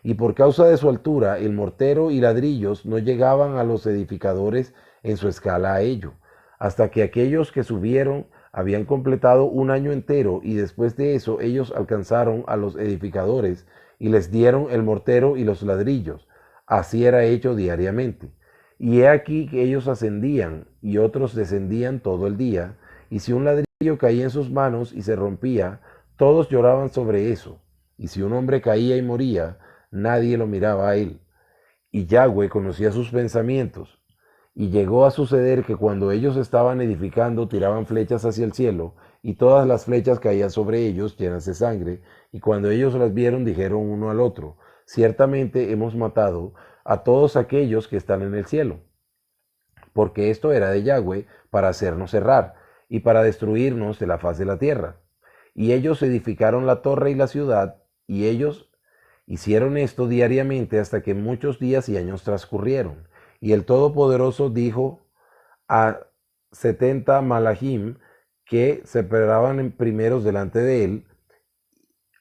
Y por causa de su altura, el mortero y ladrillos no llegaban a los edificadores en su escala a ello, hasta que aquellos que subieron habían completado un año entero, y después de eso ellos alcanzaron a los edificadores y les dieron el mortero y los ladrillos. Así era hecho diariamente. Y he aquí que ellos ascendían y otros descendían todo el día, y si un ladrillo caía en sus manos y se rompía, todos lloraban sobre eso. Y si un hombre caía y moría, nadie lo miraba a él. Y Yahweh conocía sus pensamientos. Y llegó a suceder que cuando ellos estaban edificando, tiraban flechas hacia el cielo, y todas las flechas caían sobre ellos llenas de sangre. Y cuando ellos las vieron, dijeron uno al otro, ciertamente hemos matado a todos aquellos que están en el cielo, porque esto era de Yahweh para hacernos errar y para destruirnos de la faz de la tierra. Y ellos edificaron la torre y la ciudad, y ellos hicieron esto diariamente hasta que muchos días y años transcurrieron. Y el Todopoderoso dijo a 70 malachim que se paraban en primeros delante de él,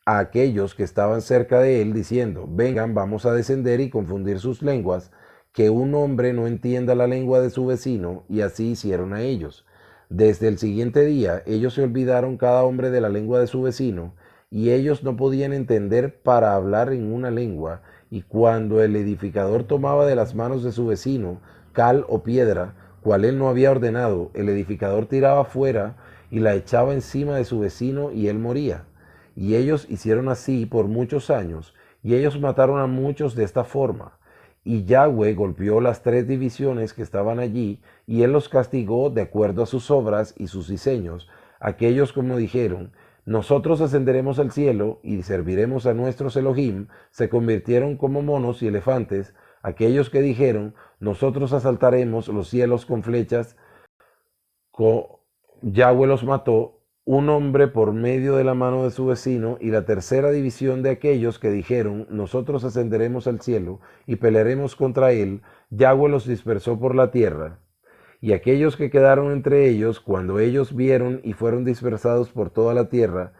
a aquellos que estaban cerca de él, diciendo, vengan, vamos a descender y confundir sus lenguas, que un hombre no entienda la lengua de su vecino, y así hicieron a ellos. Desde el siguiente día, ellos se olvidaron cada hombre de la lengua de su vecino, y ellos no podían entender para hablar en una lengua, y cuando el edificador tomaba de las manos de su vecino cal o piedra, cual él no había ordenado, el edificador tiraba fuera y la echaba encima de su vecino, y él moría. Y ellos hicieron así por muchos años, y ellos mataron a muchos de esta forma. Y Yahweh golpeó las 3 divisiones que estaban allí, y él los castigó de acuerdo a sus obras y sus diseños. Aquellos como dijeron, nosotros ascenderemos al cielo y serviremos a nuestros Elohim, se convirtieron como monos y elefantes. Aquellos que dijeron, nosotros asaltaremos los cielos con flechas, Yahweh los mató, un hombre por medio de la mano de su vecino. Y la 3 división de aquellos que dijeron, nosotros ascenderemos al cielo y pelearemos contra él, Yahweh los dispersó por la tierra. Y aquellos que quedaron entre ellos, cuando ellos vieron y fueron dispersados por toda la tierra,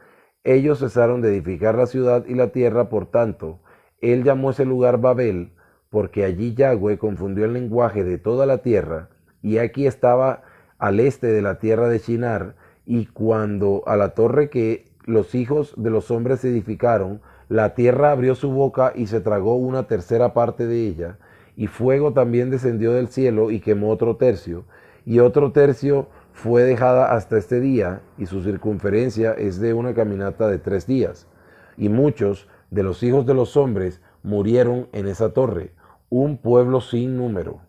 ellos cesaron de edificar la ciudad y la tierra. Por tanto, él llamó ese lugar Babel, porque allí Yahweh confundió el lenguaje de toda la tierra, y aquí estaba al este de la tierra de Shinar, y cuando a la torre que los hijos de los hombres edificaron, la tierra abrió su boca y se tragó una tercera parte de ella, y fuego también descendió del cielo y quemó otro tercio, y otro tercio fue dejada hasta este día, y su circunferencia es de una caminata de 3 días. Y muchos de los hijos de los hombres murieron en esa torre, un pueblo sin número.